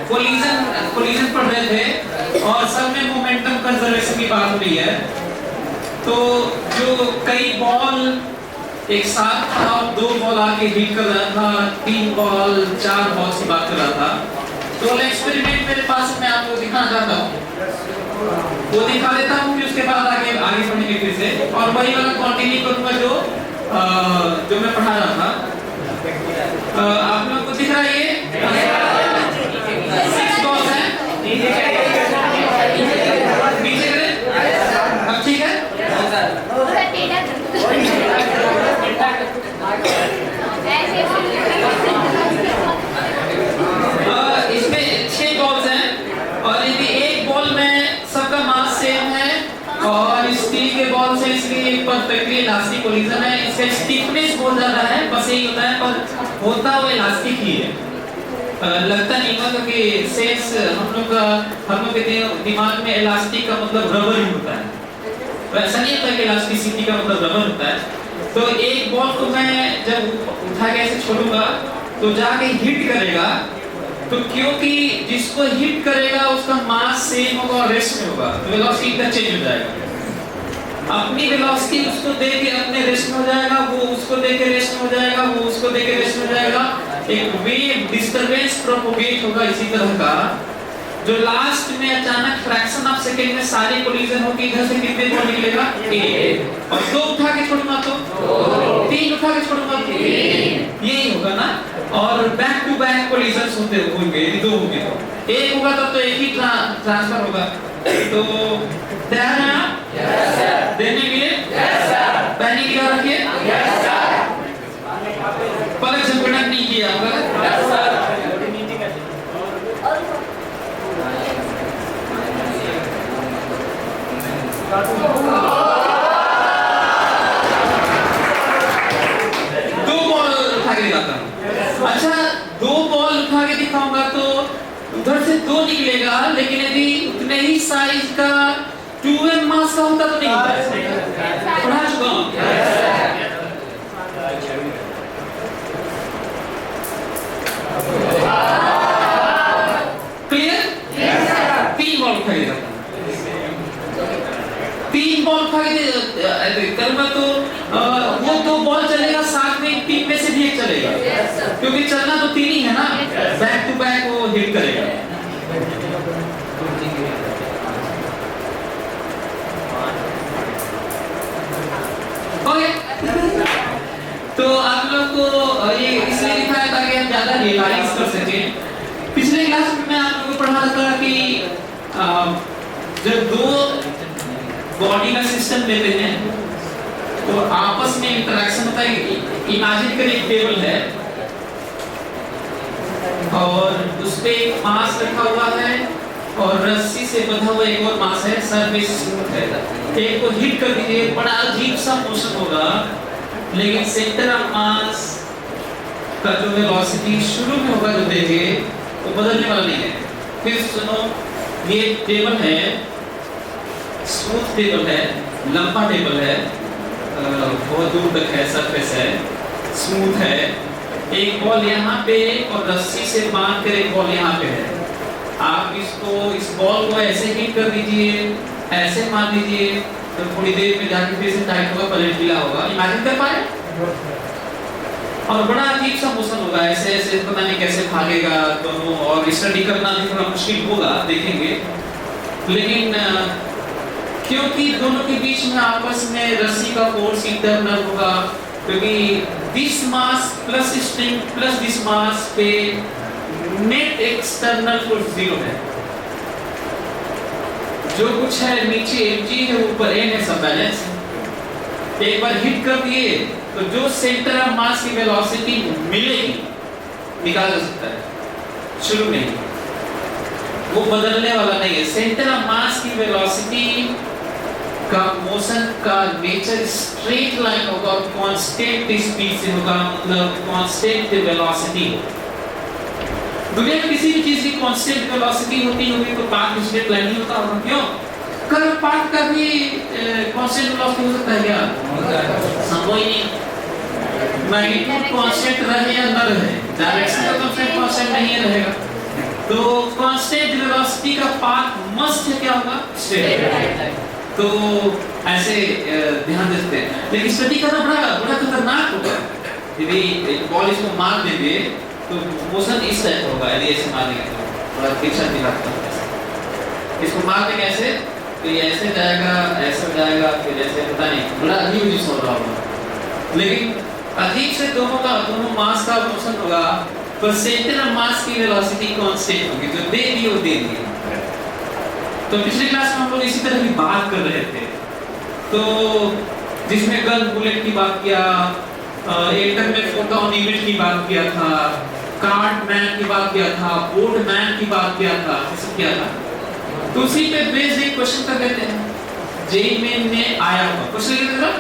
Collision पढ़ रहे थे और सब में मोमेंटम कंजर्वेशन की बात हो रही है। तो जो कई बॉल एक साथ था और 2 बॉल आके हिट कर रहा था, 3 बॉल 4 बॉल की बात कर रहा था। तो एक्सपेरिमेंट मेरे पास मैं आपको दिखाना चाहता हूँ, वो दिखा देता हूँ कि उसके बाद आगे बढ़ेंगे फिर से और वही वाला कंटिन्यू करूँगा जो मैं पढ़ा रहा था। आप लोग को दिख रहा है ये 6 बॉल्स हैं, नीचे करें, अब ठीक है। इसमें 6 बॉल्स हैं और यदि एक बॉल में सबका मास सेम है और स्टील के बॉल से इसकी परफेक्टली इलास्टिक कोलिजन है, इसका स्टिफनेस बहुत ज्यादा है, बस यही होता है, पर होता वो इलास्टिक ही है। लगता नहीं होगा क्योंकि सेंस हम लोग के दिमाग में इलास्टिक का मतलब रबर ही होता है, तो ऐसा नहीं होता कि इलास्टिसिटी का मतलब रबर होता है। तो एक बॉल को मैं जब उठा के ऐसे छोड़ूंगा तो जाके हिट करेगा, तो क्योंकि जिसको हिट करेगा उसका मास सेम होगा और रेस्ट में होगा, तो वेलोसिटी का चेंज हो जाएगा। अपनी वेलोसिटी उसको दे के अपने रेस्ट में हो जाएगा, वो उसको दे के रेस्ट में हो जाएगा, वो उसको दे के रेस्ट में हो जाएगा। एक वेव डिस्टरबेंस प्रोपोगेट होगा इसी तरह का, जो लास्ट में अचानक फ्रैक्शन ऑफ सेकंड में सारी कोलिजन होगी। इधर से कितने बॉल निकलेगा? 1 और 2 उठा के छोड़ूंगा तो 3 उठा के छोड़ूंगा तो 3, यही होगा ना। और बैक टू बैक कोलिजन होंगे, यदि 2 होंगे तो 1 होगा तब तो एक ही ट्रांसफर होगा। तो तैयार हैं आप? Yes sir. देने के लिए? Yes sir. पहले क्या रखिए? Yes sir. पलक झपकना नहीं किया आपका? Yes sir. अच्छा 2 बॉल उठा के दिखाऊंगा तो उधर से 2 निकलेगा, लेकिन यदि उतने ही साइज का 2m मास का होता तो नहीं होता। पढ़ा चुका हूं। क्लियर? 3 बॉल उठा के दिखाऊंगा, 3 बॉल उठा के करूंगा तो वो 2 बॉल चलेगा, साथ में 3 में से भी एक चलेगा, क्योंकि चलना तो 3 ही है ना, बैक टू बैक वो हिट करेगा। ओके, तो आप लोग को ये इसलिए दिखाया ताकि हम ज्यादा रियलाइज कर सकें। पिछले क्लास में मैं आप लोगों को पढ़ा था कि जब 2 बॉडी का सिस्टम लेते हैं तो आपस में इंटरेक्शन होता है। इमेजिन करें एक टेबल है और उस पे एक मास रखा हुआ है और रस्सी से बंधा हुआ एक और मास है, सरफेस स्मूथ है। एक को हिट कर दीजिए, बड़ा अजीब सा मोशन होगा, लेकिन सेंटर ऑफ मास का जो वेलोसिटी शुरू में होगा जो देंगे वो बदलने वाला नहीं है। फिर सुनो, ये टेबल है, स्मूथ टेबल है, लंबा टेबल है, बहुत दूर तक है, सरफेस है, स्मूथ है। एक बॉल यहाँ पे और रस्सी से बांध कर एक बॉल यहाँ पे है। आप इस बॉल को ऐसे हिट कर दीजिए, ऐसे मार दीजिए, तो थोड़ी देर में जाके फिर से टाइट होगा, पलट ढीला होगा। इमेजिन कर पाए? और बड़ा अजीब सा मोशन होगा, ऐसे ऐसे पता नहीं कैसे भागेगा दोनों, और स्टडी करना भी थोड़ा मुश्किल होगा, देखेंगे। लेकिन क्योंकि दोनों के बीच में आपस में रस्सी का फोर्स इंटरनल होगा, क्योंकि this mass plus string plus this mass पे नेट एक्सटर्नल फोर्स 0 है। जो कुछ है नीचे mg है, ऊपर n है, सब बैलेंस। एक बार हिट कर दिए तो जो सेंटर ऑफ मास की वेलोसिटी मिलेगी निकाला जा सकता है, शुरू में ही वो बदलने वाला नहीं है। सेंटर ऑफ मास की वेलोसिटी का मोशन का नेचर स्ट्रेट लाइन होगा और कांस्टेंट स्पीड से होगा, मतलब कांस्टेंट वेलोसिटी। दुनिया में किसी भी चीज की कांस्टेंट वेलोसिटी होती होगी तो पाथ स्ट्रेट लाइन ही होता होगा। क्यों? कर्व पाथ का भी कांस्टेंट वेलोसिटी हो सकता है क्या? संभव ही नहीं। मैग्नीट्यूड कांस्टेंट रहे या न रहे, डायरेक्शन का कांस्टेंट नहीं रहेगा। तो कांस्टेंट वेलोसिटी का पाथ मस्ट है क्या होगा? स्ट्रेट। तो ऐसे ध्यान देते हैं, लेकिन स्टडी करना बड़ा खतरनाक होगा। यदि बॉल इसको मार देंगे तो मोशन इस टाइप होगा, यदि ऐसे मारेंगे तो बड़ा पीछा दिखाता है। इसको मारते कैसे? तो ये ऐसे जाएगा, ऐसे जाएगा, फिर ऐसे, पता नहीं, बड़ा अजीब चीज हो रहा होगा। लेकिन अजीब से दोनों मास का मोशन होगा, पर सेंटर ऑफ मास की वेलोसिटी कांस्टेंट होगी, जो दे दी वो दे दी। तो पिछले क्लास में हम लोग इसी तरह की बात कर रहे थे, तो जिसमें गन बुलेट की बात किया, एल्टर में फोटोन इवेंट की बात किया था, कार्ड मैन की बात किया था, बोर्ड मैन की बात किया था, सब किया था। तो उसी पे बेस्ड एक क्वेश्चन कर लेते हैं, जेईई मेन में आया हुआ क्वेश्चन लिख देना।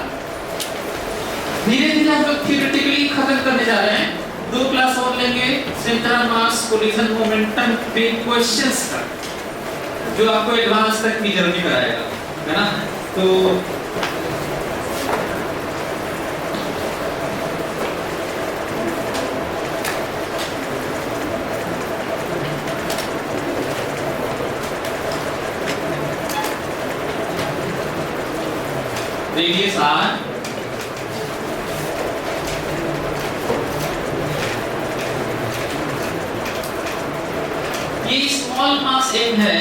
धीरे-धीरे हम लोग थियोरेटिकली खत्म करने जा रहे हैं, 2 क्लास और लेंगे centre of mass, collision momentum पे क्वेश्चंस का, जो आपको एडवांस तक की जर्नी कराएगा, है ना? तो radius r, ये स्मॉल मास m है,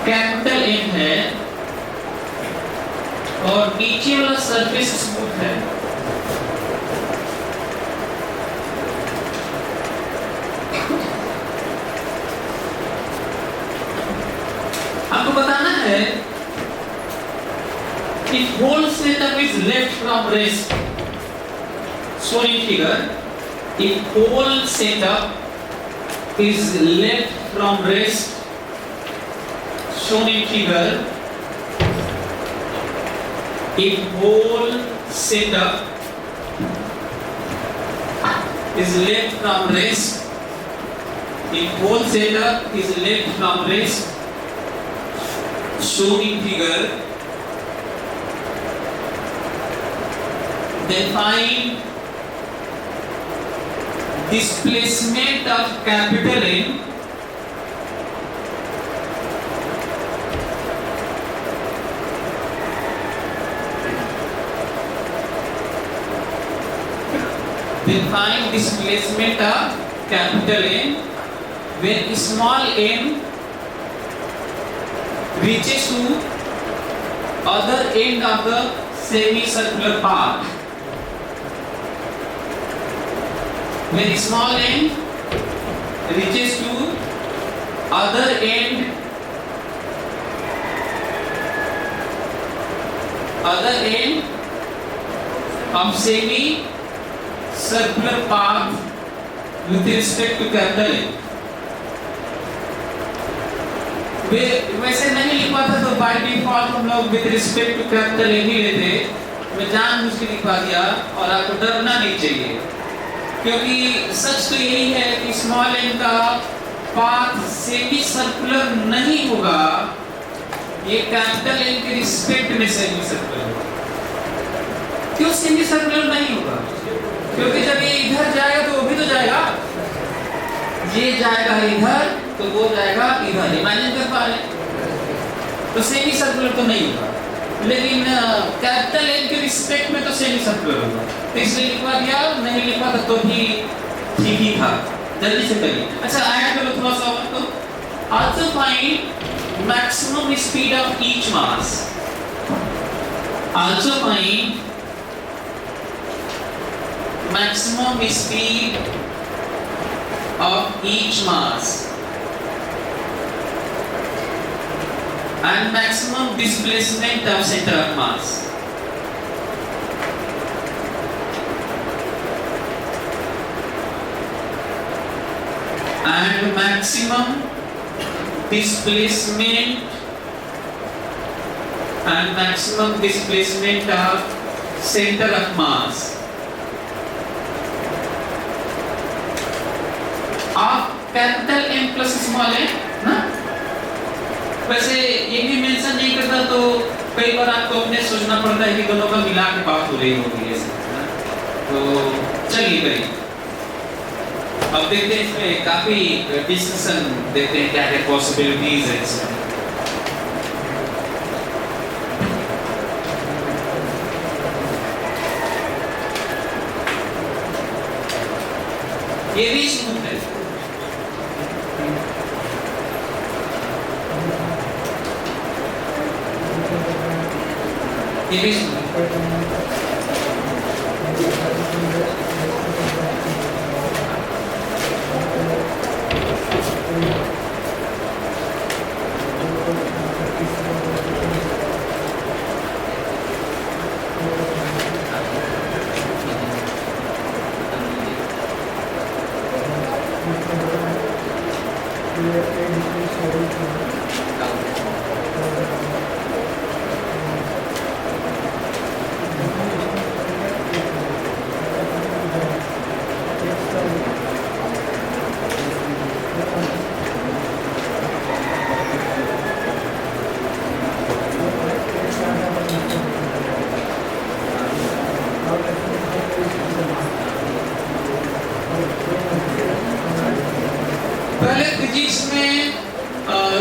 कैपिटल M है, और नीचे वाला सरफेस स्मूथ है। आपको बताना है कि whole setup is left from rest. So in figure, if whole setup is left from rest, shown in figure, if whole setup is left from rest, if whole setup is left from rest, shown in figure, then find displacement of capital M then find displacement of capital M when small m reaches to other end of the semicircular path. When small m reaches to other end of semi-circular path with respect to capital M. वैसे नहीं लिखा था तो bye default हम लोग with respect to capital M ही लेते, मैं जानबूझ के लिखवा दिया, और आपको डरना नहीं चाहिए, क्योंकि सच तो यही है कि स्मॉल m का पाथ सेमी सर्कुलर नहीं होगा, ये कैपिटल M के रिस्पेक्ट में सेमी सर्कुलर होगा। क्यों सेमी सर्कुलर नहीं होगा? क्योंकि जब ये इधर जाएगा तो वो भी तो जाएगा, ये जाएगा इधर तो वो जाएगा इधर, इमेजिन कर पा रहे? तो सेमी सर्कुलर तो नहीं होगा, लेकिन कैपिटल M के रिस्पेक्ट में तो सेमी सर्कुलर होगा, तो इसलिए लिखवा दिया, नहीं लिखवा था तो भी ठीक ही था। जल्दी से करिए। अच्छा ऐड करो थोड़ा सा और, तो also find maximum speed of each mass, also find maximum speed of each mass and maximum displacement of center of mass. And maximum displacement of center of mass of capital M plus small m, ना? वैसे ये भी mention नहीं करता तो कई बार आपको अपने सोचना पड़ता है कि दोनों का मिला के बात हो रही होगी ऐसे, ना? तो चलिए करिए। अब देखते हैं इसमें काफी डिस्कशन देखते हैं क्या क्या पॉसिबिलिटीज है इसमें। ये भी स्मूथ है, ये भी स्मूथ है। पहले फिजिक्स में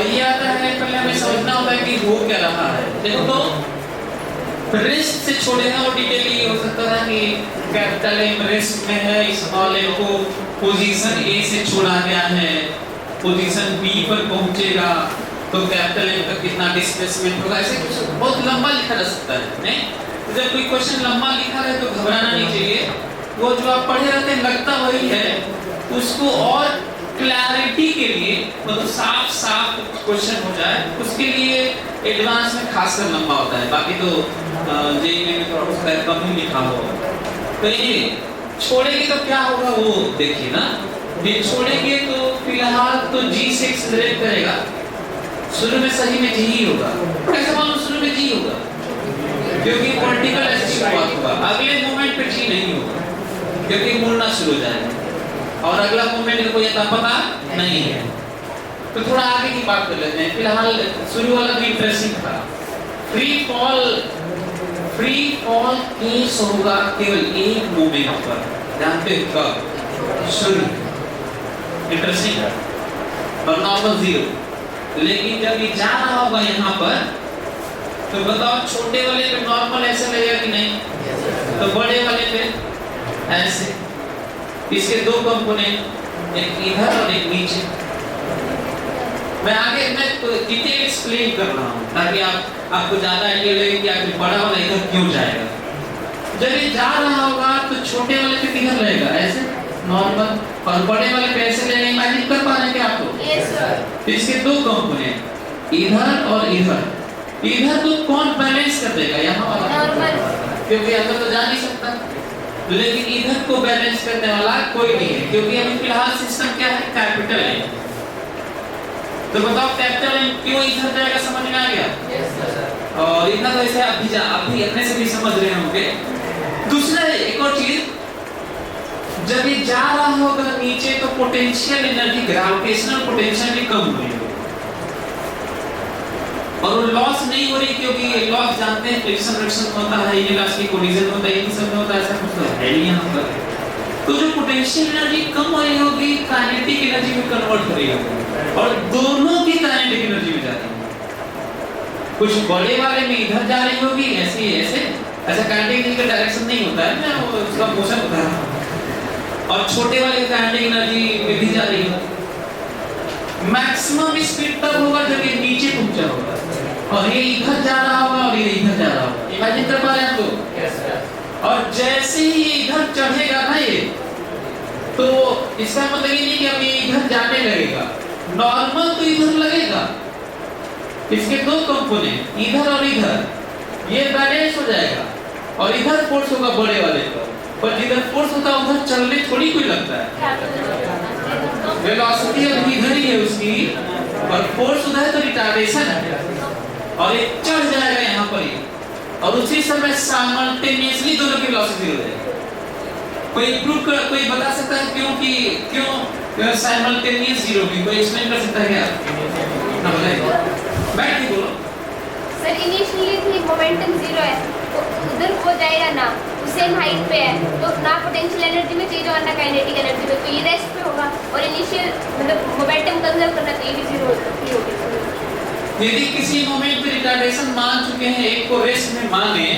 ये आता है, पहले हमें समझना होता है कि हो क्या रहा है। देखो तो रेस्ट से छोड़े हैं और डिटेल ये हो सकता है कि कैपिटल एम रेस्ट में है, स्मॉल एम को पोजीशन ए से छोड़ा गया है, पोजीशन बी पर पहुंचेगा तो कैपिटल एम का कितना डिस्प्लेसमेंट होगा, ऐसे कुछ बहुत लंबा लिखा जा सकता है। नहीं, जब कोई क्वेश्चन लंबा लिखा है तो घबराना नहीं चाहिए, वो जो आप पढ़े रहते हैं लगता वही है, उसको और क्लैरिटी के लिए मतलब साफ साफ क्वेश्चन हो जाए उसके लिए एडवांस में खासकर लंबा होता है, बाकी तो जेईई में थोड़ा उसका कम ही लिखा हो। तो ये छोड़ेंगे तो क्या होगा वो देखिए ना, ये छोड़ेंगे तो फिलहाल तो जी से एक्सेलरेट करेगा, शुरू में सही में जी ही होगा। कैसे मालूम शुरू में जी होगा? क्योंकि पॉलिटिकल ऐसी शुरुआत होगा, अगले मोमेंट पे जी नहीं होगा क्योंकि मुड़ना शुरू हो जाएगा और अगला मूवमेंट को ये पता नहीं है। तो थोड़ा आगे की बात कर लेते हैं, फिलहाल शुरू वाला भी इंटरेस्टिंग था। फ्री फॉल केस होगा केवल एक मूवमेंट पर, जानते हो कब? शुरू, इंटरेस्टिंग है, और नॉर्मल जीरो। लेकिन जब ये जा रहा होगा यहाँ पर तो बताओ छोटे वाले पे नॉर्मल ऐसे लगेगा कि नहीं? तो बड़े वाले पे ऐसे। इसके दो कंपोनेंट, एक इधर और एक नीचे। मैं आगे मैं डिटेल एक्सप्लेन कर रहा हूँ ताकि आपको ज्यादा आइडिया लगे कि आखिर बड़ा वाला इधर क्यों जाएगा। जब ये जा रहा होगा तो छोटे वाले पे किधर रहेगा? ऐसे नॉर्मल, और बड़े वाले पे ऐसे रहेगा। इमेजिन कर पा रहे हैं क्या आप लोग? Yes sir. इसके दो कंपोनेंट, इधर और इधर। इधर तो कौन बैलेंस कर देगा? यहाँ वाला नॉर्मल, क्योंकि अंदर तो जा नहीं सकता। लेकिन इधर को बैलेंस करने वाला कोई नहीं है क्योंकि अभी फिलहाल सिस्टम क्या है? कैपिटल है। तो बताओ कैपिटल एम क्यों इधर जाएगा? समझ में आ गया? Yes sir. और इतना तो ऐसे आप भी अपने से भी समझ रहे होंगे। दूसरा एक और चीज, जब ये जा रहा होगा नीचे तो पोटेंशियल एनर्जी, ग्रेविटेशनल पोटेंशियल भी कम हो रही है और वो लॉस नहीं हो रही क्योंकि लॉस जानते हैं फ्रिक्शन रिएक्शन होता है, इलास्टिक कोलिजन होता है, ये सब में होता है, ऐसा कुछ तो है नहीं यहाँ पर। तो जो पोटेंशियल एनर्जी कम हो रही होगी काइनेटिक एनर्जी में कन्वर्ट हो रही होगी और दोनों की काइनेटिक एनर्जी में जाती है। कुछ बड़े वाले में इधर जा रही होगी ऐसे ऐसा काइनेटिक एनर्जी का डायरेक्शन नहीं होता है, मैं उसका मोशन बता रहा हूँ, और छोटे वाले की काइनेटिक एनर्जी में भी जा रही होगी। मैक्सिमम स्पीड तब होगा जब ये नीचे पहुंचा होगा और ये इधर जा रहा होगा और ये इधर जा रहा होगा। इमेजिन कर पा रहे हैं आपको? Yes sir. और जैसे ही ये इधर चढ़ेगा ना ये, तो इसका मतलब ये नहीं कि अब ये इधर जाने लगेगा, नॉर्मल तो इधर लगेगा। इसके दो कंपोनेंट इधर और इधर, ये बैलेंस हो जाएगा और इधर फोर्स होगा बड़े वाले पर जिधर फोर्स होता है उधर चलने थोड़ी कोई लगता है। वेलोसिटी अभी इधर ही है उसकी और फोर्स उधर तो रिटार्डेशन है और ये चढ़ जाएगा यहाँ पर ही और उसी समय साइमल्टेनियसली दोनों की वेलोसिटी हो जाएगी। कोई बता सकता है क्यों साइमल्टेनियस जीरो की? कोई एक्सप्लेन कर सकता है क्या? ना बताइए, बैठ के बोलो। सर इनिशियली थी मोमेंटम जीरो है उधर हो जाएगा ना, सेम हाइट पे है, तो ना पोटेंशियल एनर्जी में चेंज और ना काइनेटिक एनर्जी में, तो ये रेस्ट पे होगा। और इनिशियल मतलब मोमेंटम कंजर्व करना, तो ये भी जीरो होगा। यदि किसी मोमेंट पे रिटार्डेशन मान चुके हैं, एक को रेस्ट में माने,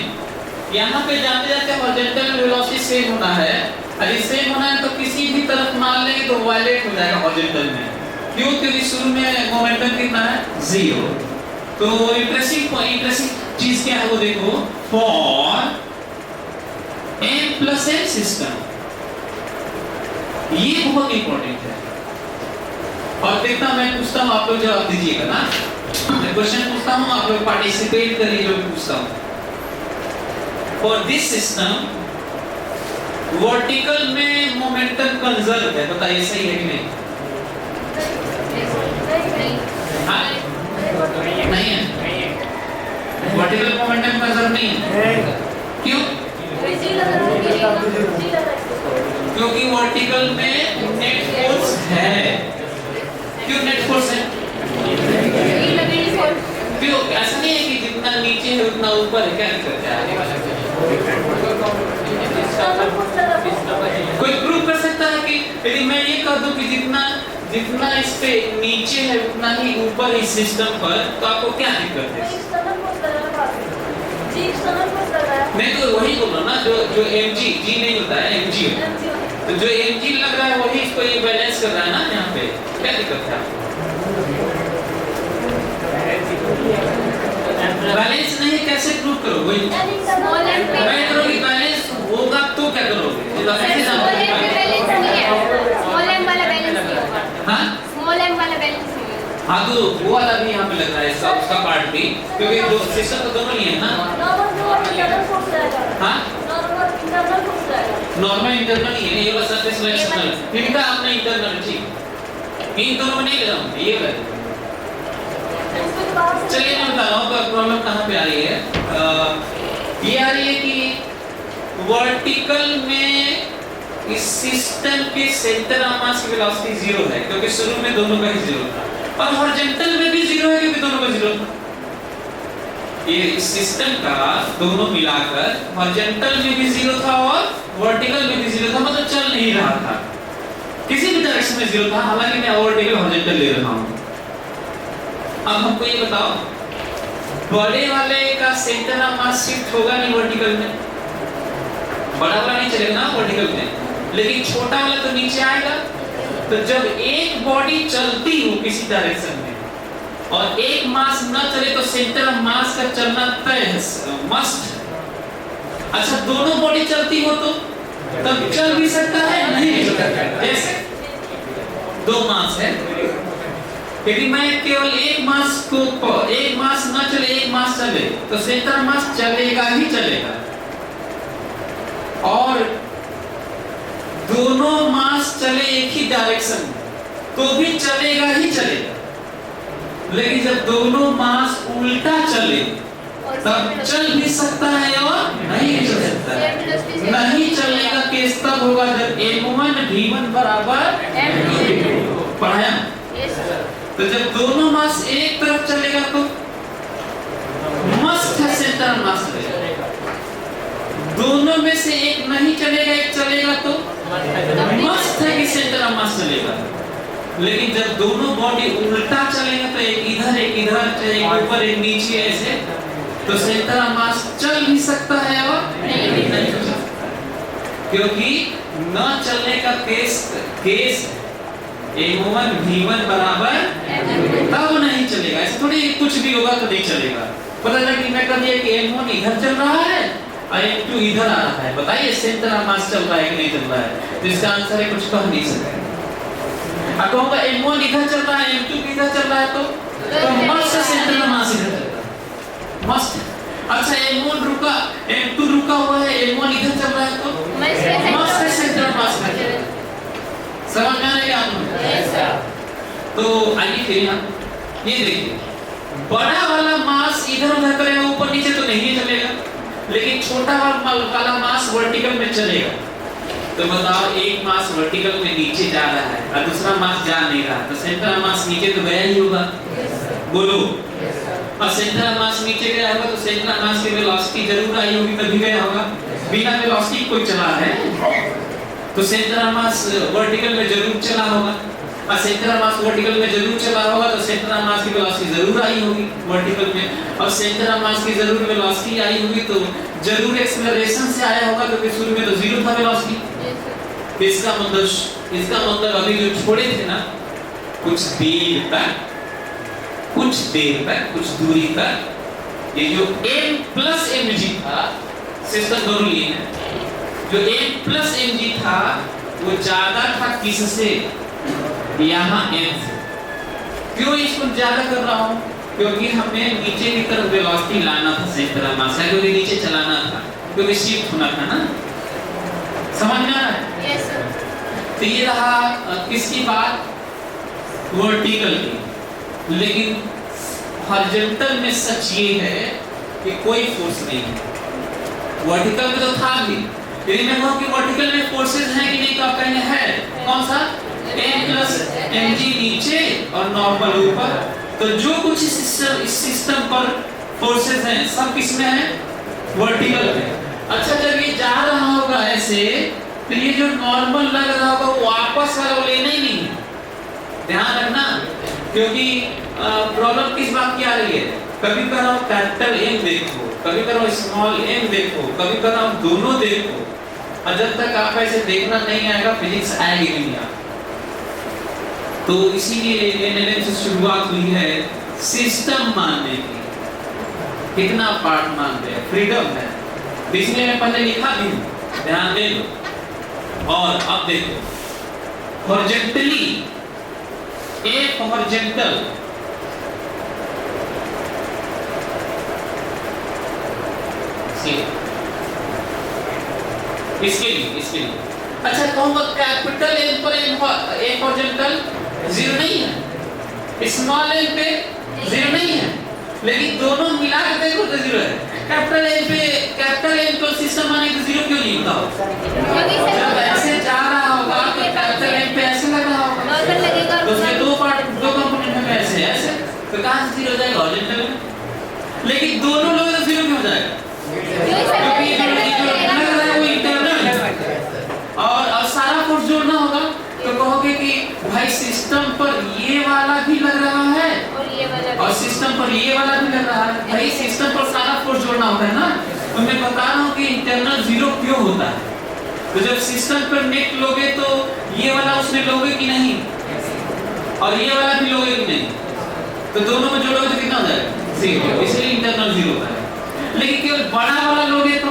यहाँ पे जाते जाते हॉरिजॉन्टल वेलोसिटी सेम होना है, यदि सेम होना है तो किसी भी तरफ मान लेंगे तो वायलेट हो जाएगा हॉरिजॉन्टल में। क्यों? क्योंकि शुरू में मोमेंटम कितना है? 0। तो इंटरेस्टिंग चीज क्या है वो देखो, फॉर m+n सिस्टम, ये बहुत इंपॉर्टेंट है। और देखना मैं पूछता हूं, आप लोग जवाब दीजिएगा ना। मैं क्वेश्चन पूछता हूं, आप लोग पार्टिसिपेट करिए जो पूछता हूं। फॉर दिस सिस्टम वर्टिकल में मोमेंटम कंजर्व है, बताइए सही है कि नहीं? हाँ? नहीं है, वर्टिकल मोमेंटम कंजर्व नहीं है। क्यों? क्योंकि वर्टिकल में नेट फोर्स है। क्यों नेट फोर्स है? क्यों? ऐसा नहीं है कि जितना नीचे है उतना ऊपर है, क्या दिक्कत है? कोई प्रूव कर सकता है कि यदि मैं ये कह दूं कि जितना इस पे नीचे है उतना ही ऊपर इस सिस्टम पर, तो आपको क्या दिक्कत है? नहीं तो वही बोलो ना, जो mg g नहीं होता है, mg होता है। तो जो mg लग रहा है वही इसको ये बैलेंस कर रहा है ना यहाँ पे, क्या दिक्कत है? बैलेंस नहीं कैसे प्रूव करोगे? मैं करोगे बैलेंस होगा तो क्या करोगे? हाँ तो वो वाला भी यहाँ पे लग रहा है, इसका उसका पार्ट भी, क्योंकि दो सिस्टम तो दोनों ही है ना। हाँ नॉर्मल इंटरनल ही है, ये वाला सरफेस वाला एक्सटर्नल, इनका आपने इंटरनल ठीक, इन दोनों में नहीं लगा ये वाला। चलिए मैं बता रहा हूँ प्रॉब्लम कहाँ पे आ रही है। ये आ रही है कि वर्टिकल में इस सिस्टम के सेंटर ऑफ मास की वेलोसिटी 0 है, क्योंकि शुरू में दोनों का ही 0 था, और हॉरिजॉन्टल में भी 0 है क्योंकि दोनों का 0 था। ये इस सिस्टम का दोनों मिलाकर हॉरिजॉन्टल में भी 0 था और वर्टिकल में भी 0 था, मतलब चल नहीं रहा था, किसी भी डायरेक्शन में 0 था, हालांकि मैं वर्टिकल हॉरिजॉन्टल ले रहा हूँ। अब हमको ये बताओ, बड़े वाले का सेंटर ऑफ मास शिफ्ट होगा नहीं वर्टिकल में, बड़ा वाला नहीं चलेगा ना वर्टिकल में, लेकिन छोटा वाला तो नीचे आएगा। तो जब एक बॉडी चलती हो किसी डायरेक्शन में और एक मास न चले तो सेंटर ऑफ मास का चलना तय है, मस्ट। अच्छा दोनों बॉडी चलती हो तो तब चल भी सकता है, नहीं भी सकता है। जैसे दो मास है, यदि मैं केवल एक मास न चले एक मास चले तो सेंटर ऑफ मास चलेगा ही चलेगा, और दोनों मास चले एक ही डायरेक्शन तो भी चलेगा ही चलेगा। लेकिन जब दोनों मास उल्टा चले तब चल भी सकता है और नहीं भी चल सकता है। नहीं चलने का केस तब होगा जब m1 v1 बराबर m2 पढ़ाया। तो जब दोनों मास एक तरफ चलेगा तो मस्ट है सेंटर मास चलेगा, दोनों में से एक नहीं चलेगा एक चलेगा तो मस्त है कि सेंटर ऑफ मास चलेगा। लेकिन जब दोनों बॉडी उल्टा चलेगा तो एक इधर एक ऊपर एक नीचे ऐसे, तो सेंटर ऑफ मास चल भी सकता है और नहीं चल सकता, क्योंकि न चलने का केस m1 v1 बराबर तब नहीं चलेगा। ऐसे थोड़ी कुछ भी होगा तो नहीं चलेगा। पता चला कि मैं कह दिया कि m1 इधर चल रहा है और m2 इधर आ रहा है, बताइए सेंटर ऑफ मास चल रहा है कि नहीं चल रहा है? तो इसका आंसर है कुछ कह नहीं सकते। अब कहूँगा m1 इधर चल रहा है m2 इधर चल रहा है तो मस्त सेंटर ऑफ मास इधर चल रहा है, मस्त। अच्छा m1 रुका, m2 रुका हुआ है, m1 इधर चल रहा है तो मस्त है सेंटर ऑफ मास इधर चल रहा है। समझ में आ रहा है आपको? तो आइए फिर यहाँ ये देखिए, बड़ा वाला मास इधर उधर करेगा ऊपर नीचे तो नहीं चलेगा, लेकिन छोटा वाला मास वर्टिकल में चलेगा। तो बताओ एक मास वर्टिकल में नीचे जा रहा है और दूसरा मास जा नहीं रहा, तो सेंटर मास नीचे तो गया ही होगा, बोलो। और सेंटर ऑफ मास नीचे गया होगा तो सेंटर ऑफ मास की वेलोसिटी जरूर आई होगी, तभी गया होगा। बिना वेलोसिटी कोई चला है तो सेंटर ऑफ मास वर्टिकल में जरूर चला होगा, और सेंटर ऑफ मास वर्टिकल में जरूर चला होगा तो सेंटर ऑफ मास की वेलोसिटी जरूर आई होगी वर्टिकल में, और सेंटर ऑफ मास की जरूर वेलोसिटी आई होगी तो जरूर एक्सेलरेशन से आया होगा, क्योंकि शुरू में तो जीरो था वेलोसिटी। इसका मतलब अभी जो छोड़े थे ना कुछ देर तक कुछ दूरी तक, ये जो m प्लस mg था, सिस्टम दोनों लिए हैं, जो m प्लस mg था वो ज्यादा था किससे, यहाँ m से। क्यों इसको ज्यादा कर रहा हूँ, क्योंकि हमें नीचे की तरफ वेलोसिटी लाना था सेंटर ऑफ मास, क्योंकि नीचे चलाना था, क्योंकि शिफ्ट होना था ना, समझ में आ रहा है? Yes sir. तो ये रहा किसकी बात, वर्टिकल की। लेकिन हॉरिजॉन्टल में सच ये है कि कोई फोर्स नहीं है। वर्टिकल में तो था भी, यदि मैं कहूं कि वर्टिकल में फोर्सेस हैं कि नहीं तो आप कहेंगे है। कौन सा, m प्लस mg नीचे और नॉर्मल ऊपर। तो जो कुछ इस सिस्टम पर फोर्सेस हैं सब किसमें है, वर्टिकल में। अच्छा जब ये जा रहा होगा ऐसे तो ये जो नॉर्मल लग रहा होगा वो वापस वाला लेना ही नहीं, ध्यान रखना। क्योंकि प्रॉब्लम किस बात की आ रही है, कभी कह रहा हूं कैपिटल M देखो, कभी कह रहा हूं स्मॉल m देखो, कभी कह रहा हूं दोनों देखो, और जब तक आप ऐसे देखना नहीं आएगा फिजिक्स आएगी नहीं आप। तो इसीलिए NLM से शुरुआत हुई है सिस्टम मानने की। कितना पार्ट मानते हैं, फ्रीडम है, इसमें मैं पहले लिखा भी हूं, ध्यान दे लो। और अब देखो हॉरिजॉन्टली, एक हॉरिजॉन्टल इसके लिए अच्छा कहूंगा कैपिटल M पर एक हॉरिजॉन्टल जीरो नहीं है, स्मॉल m पे जीरो नहीं है, लेकिन दोनों मिला के देखो तो जीरो है। कैपिटल M तो सिस्टम माने तो जीरो क्यों नहीं होता, जब ऐसे जा रहा होगा तो कैपिटल M पे ऐसे लग रहा होगा, नॉर्मल लगेगा, तो उसमें दो कंपोनेंट में ऐसे तो कहां से जीरो हो जाएगा हॉरिजॉन्टल में। लेकिन दोनों लोग तो जीरो क्यों हो जाएगा, क्योंकि वो इंटरनल है। और सारा फोर्स जोड़ना होगा तो कहोगे कि भाई सिस्टम पर ये वाला भी लग रहा है और सिस्टम पर ये वाला भी लग रहा है, भाई सिस्टम पर सारा फोर्स जोड़ना होता है ना। तो मैं बता रहा हूँ कि इंटरनल जीरो क्यों होता है, तो जब सिस्टम पर नेट लोगे तो ये वाला उसमें लोगे कि नहीं, और ये वाला भी लोगे कि नहीं, तो दोनों में जोड़ोगे तो कितना हो जाएगा, जीरो, इसलिए इंटरनल जीरो होता है। लेकिन केवल बड़ा वाला लोगे तो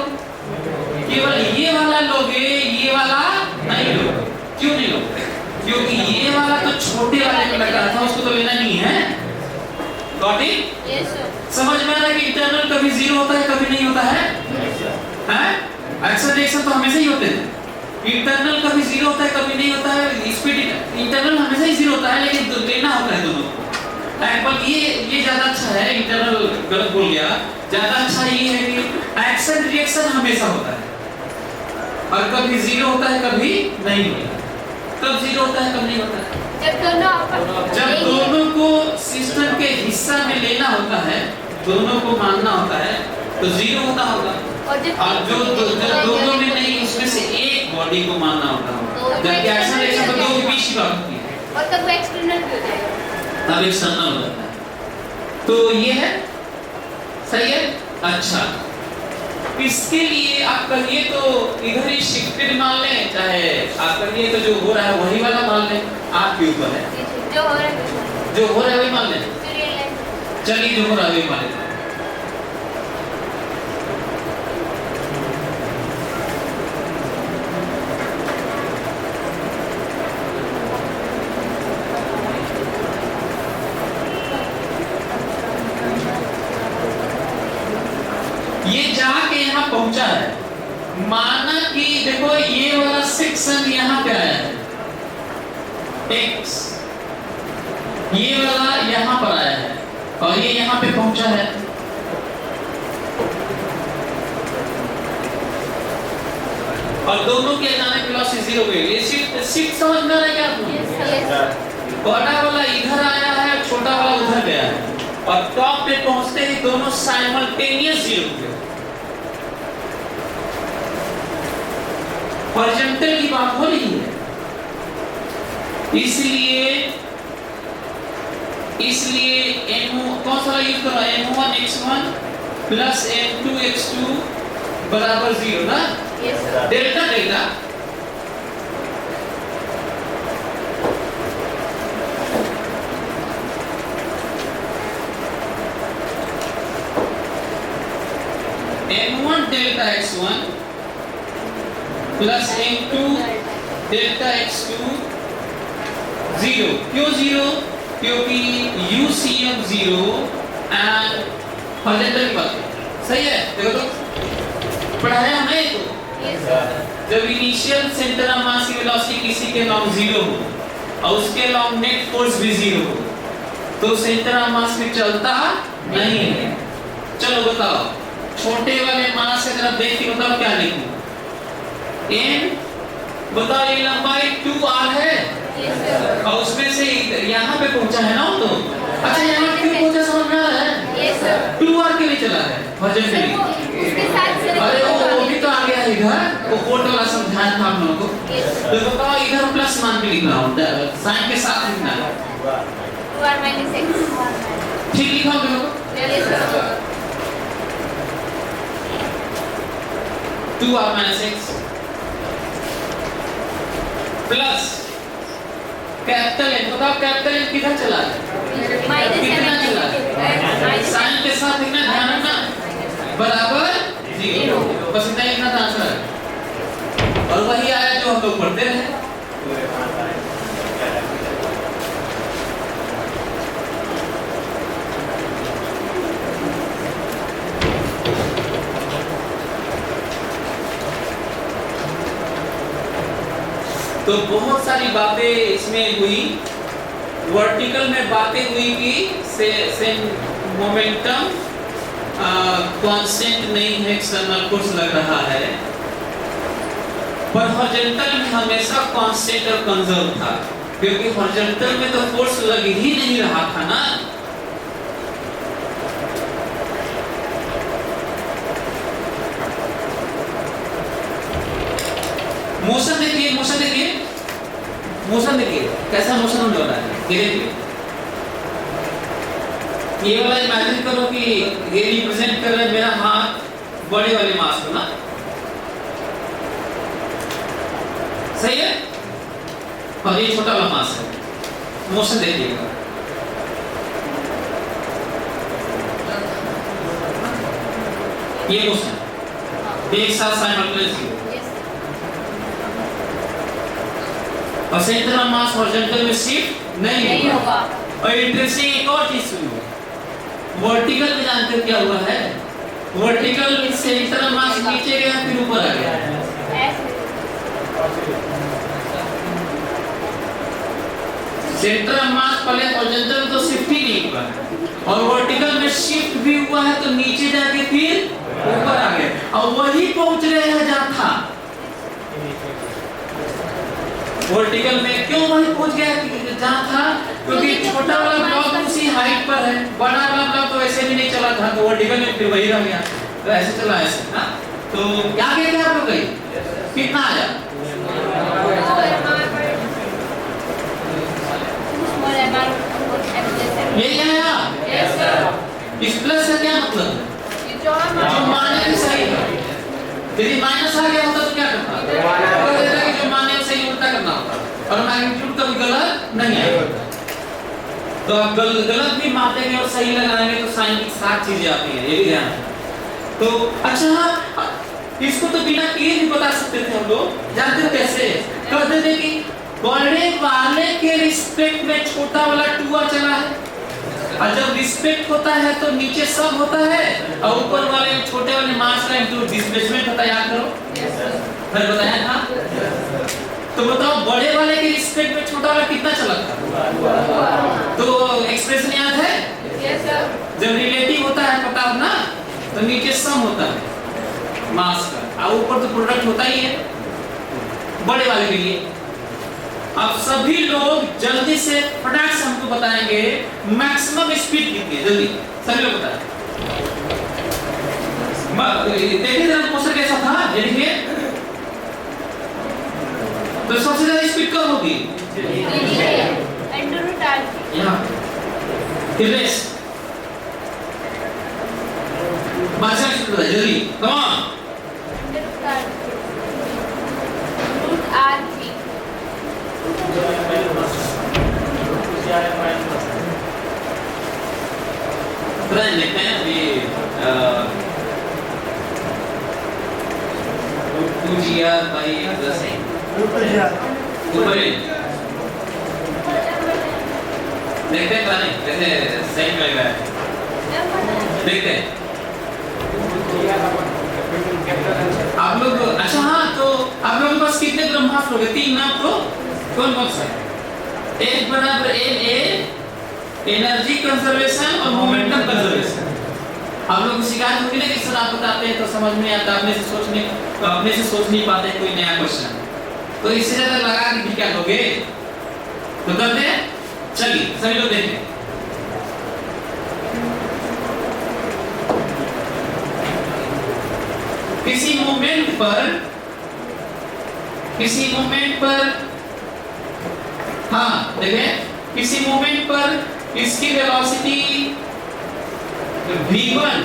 केवल ये वाला लोगे, ये वाला नहीं लोगे। क्यों नहीं लोगे, क्योंकि ये वाला तो छोटे वाले में लग रहा था, उसको तो लेना नहीं है। Got it? Yes sir. समझ में आ रहा है कि इंटरनल कभी जीरो होता है कभी नहीं होता है, हैं? एक्सेलरेशन तो हमेशा ही होते हैं, इंटरनल कभी जीरो होता है कभी नहीं होता है, स्पीड इंटरनल हमेशा ही जीरो होता है, लेकिन लेना होता है दोनों को। पर ये ज्यादा अच्छा है, इंटरनल गलत बोल गया, ज्यादा अच्छा ये है कि एक्शन रिएक्शन हमेशा होता है, और कभी जीरो होता है कभी नहीं होता। कब जीरो होता है कब नहीं होता है, जब दोनों को सिस्टम के हिस्सा में लेना होता है, दोनों को मानना होता है तो जीरो होता होगा, और जो दोनों में नहीं उसमें से एक बॉडी को मानना होता है, जबकि एक्शन रिएक्शन तो दो के बीच की बात होती है, और तब वो एक्सटर्नल भी हो जाएगा, तब एक्सटर्नल हो जाता है। तो ये है, सही है। अच्छा इसके लिए आप कहिए तो इधर ही शिफ्टेड मान लें, चाहे आप कहिए तो जो हो रहा है वही वाला मान लें, आपके ऊपर है, जो हो रहा है वही मान लें। चलिए जो हो रहा है वही मान लें। ये जाके यहाँ पहुंचा है, माना कि देखो ये वाला सेक्शन यहाँ पे आया है x, ये वाला यहाँ पर आया है और ये यहाँ पे पहुंचा है, और दोनों के अचानक वेलोसिटी जीरो हो गई। ये शिफ्ट समझ में आ रहा है क्या आपको? बड़ा वाला इधर आया है, छोटा वाला उधर गया है, और टॉप पे पहुंचते ही दोनों साइमल्टेनियस जीरो थे। हॉरिजॉन्टल की बात हो रही है, इसलिए कौन सा यूज करो, m1 x1 plus m2 x2 बराबर 0 ना। Delta delta m1 delta x1 plus m2 delta x2 0। क्यों 0? क्योंकि UCM 0 एंड हॉरिजॉन्टल की बात है। सही है, देखो तो पढ़ाया हमें तो जब इनिशियल सेंटर ऑफ मास की वेलोसिटी किसी के लॉन्ग 0 हो और उसके लॉन्ग नेट फोर्स भी 0 हो तो सेंटर ऑफ मास में चलता नहीं है। चलो बताओ, छोटे वाले मास की तरफ देख के बताओ क्या लिखूं? n बताओ, ये लंबाई 2r है और उसमें से यहाँ पे पहुंचा है ना तो अच्छा यहाँ क्यों पहुंचा समझ में आ रहा है? 2r के लिए चला है हॉरिजॉन्टली। अरे वो भी तो आ गया इधर, वो कोट वाला समझाया था हम लोगों को। तो बताओ इधर प्लस मान के लिखना होता है, साइन के साथ लिखना है। 2r - x ठीक लिखा होगा लोगों? 2r - x plus capital N। बताओ कैपिटल N किधर चला है? कितना चला है? साइन के साथ लिखना, ध्यान रखना, बराबर 0। बस इतना लिखना था आंसर, और वही आया जो हम लोग पढ़ते रहे। तो बहुत सारी बातें इसमें हुई, वर्टिकल में बातें हुई कि मोमेंटम कांस्टेंट नहीं है, एक्सटर्नल फोर्स लग रहा है, पर हॉरिजॉन्टल में हमेशा कांस्टेंट और कंजर्व था, क्योंकि हॉरिजॉन्टल में तो फोर्स लग ही नहीं रहा था ना। मोशन देखिए, मोशन देखिए, मोशन देखिए कैसा मोशन होने वाला है धीरे धीरे। ये वाला इमेजिन करो कि ये रिप्रेजेंट कर रहा है मेरा हाथ बड़े वाले मास को ना, सही है, और ये छोटा वाला मास है। मोशन देखिएगा, ये मोशन एक साथ साइमल्टेनियसली, और सेंटर ऑफ मास हॉरिजॉन्टल में शिफ्ट नहीं होगा। और इंटरेस्टिंग एक और चीज सुनो, वर्टिकल में जानते हो क्या हुआ है? वर्टिकल में सेंटर ऑफ मास नीचे गया फिर ऊपर आ गया। सेंटर ऑफ मास पहले हॉरिजॉन्टल में तो शिफ्ट ही नहीं हुआ, और वर्टिकल में शिफ्ट भी हुआ है तो नीचे जाके फिर ऊपर आ गया, और वही पहुंच रहे हैं जहां था। वर्टिकल में क्यों वही पहुंच गया जहां था? क्योंकि छोटा वाला ब्लॉक उसी हाइट पर है, बड़ा वाला ब्लॉक तो ऐसे भी नहीं चला था, तो वर्टिकल में फिर वही रह गया, तो ऐसे चला ऐसे ना। तो क्या कह रहे आप लोग? कितना आया? ये क्या आया? इस प्लस का क्या मतलब? जो माने सही है, यदि माइनस आ गया होता तो क्या करता? जो माने सही उल्टा करना होता, और मैग्नीट्यूड कभी गलत नहीं आएगा। तो आप गलत भी मापेंगे और सही लगाएंगे तो साइन की सात चीजें आती हैं, ये भी ध्यान। तो अच्छा, इसको तो बिना किए भी बता सकते थे हम लोग, जानते हो कैसे? कहते थे कि बड़े वाले के रिस्पेक्ट में छोटा वाला 2r चला है, और जब रिस्पेक्ट होता है तो नीचे सब होता है, और ऊपर वाले छोटे वाले मास का जो डिस्प्लेसमेंट होता है, याद करो मैंने बताया था। तो बताओ बड़े वाले के रिस्पेक्ट में छोटा वाला कितना चला था? तो एक्सप्रेशन याद है? जब रिलेटिव होता है पता हो ना, तो नीचे सम होता है मास का, और ऊपर तो प्रोडक्ट होता ही है बड़े वाले के लिए। अब सभी लोग जल्दी से फटाक से हमको बताएंगे मैक्सिमम स्पीड कितनी है, जल्दी सभी लोग बताएं। देखिए जरा क्वेश्चन कैसा था, देखिए तो सबसे ज्यादा स्पीड कब होगी? यहाँ जल्दी कम ऑन। देखते हैं अभी 2GR by plus ऊपर देखते हैं क्या नहीं, कैसे सही मिलेगा, देखते हैं आप लोग। अच्छा हाँ, तो आप लोगों के पास कितने ब्रह्मास्त्र हो गए? 3 ना? तो कौन कौन सा है? एक बराबर NA एनर्जी कंजर्वेशन और मोमेंटम कंजर्वेशन। आप लोग को शिकायत होगी ना कि सर आप बताते हैं तो समझ में आता, अपने से सोच नहीं पाते कोई नया क्वेश्चन, तो इससे ज्यादा लगा के क्या दोगे? तो करते हैं, चलिए सभी लोग देखें। किसी मोमेंट पर हाँ देखें, किसी मोमेंट पर इसकी वेलोसिटी v1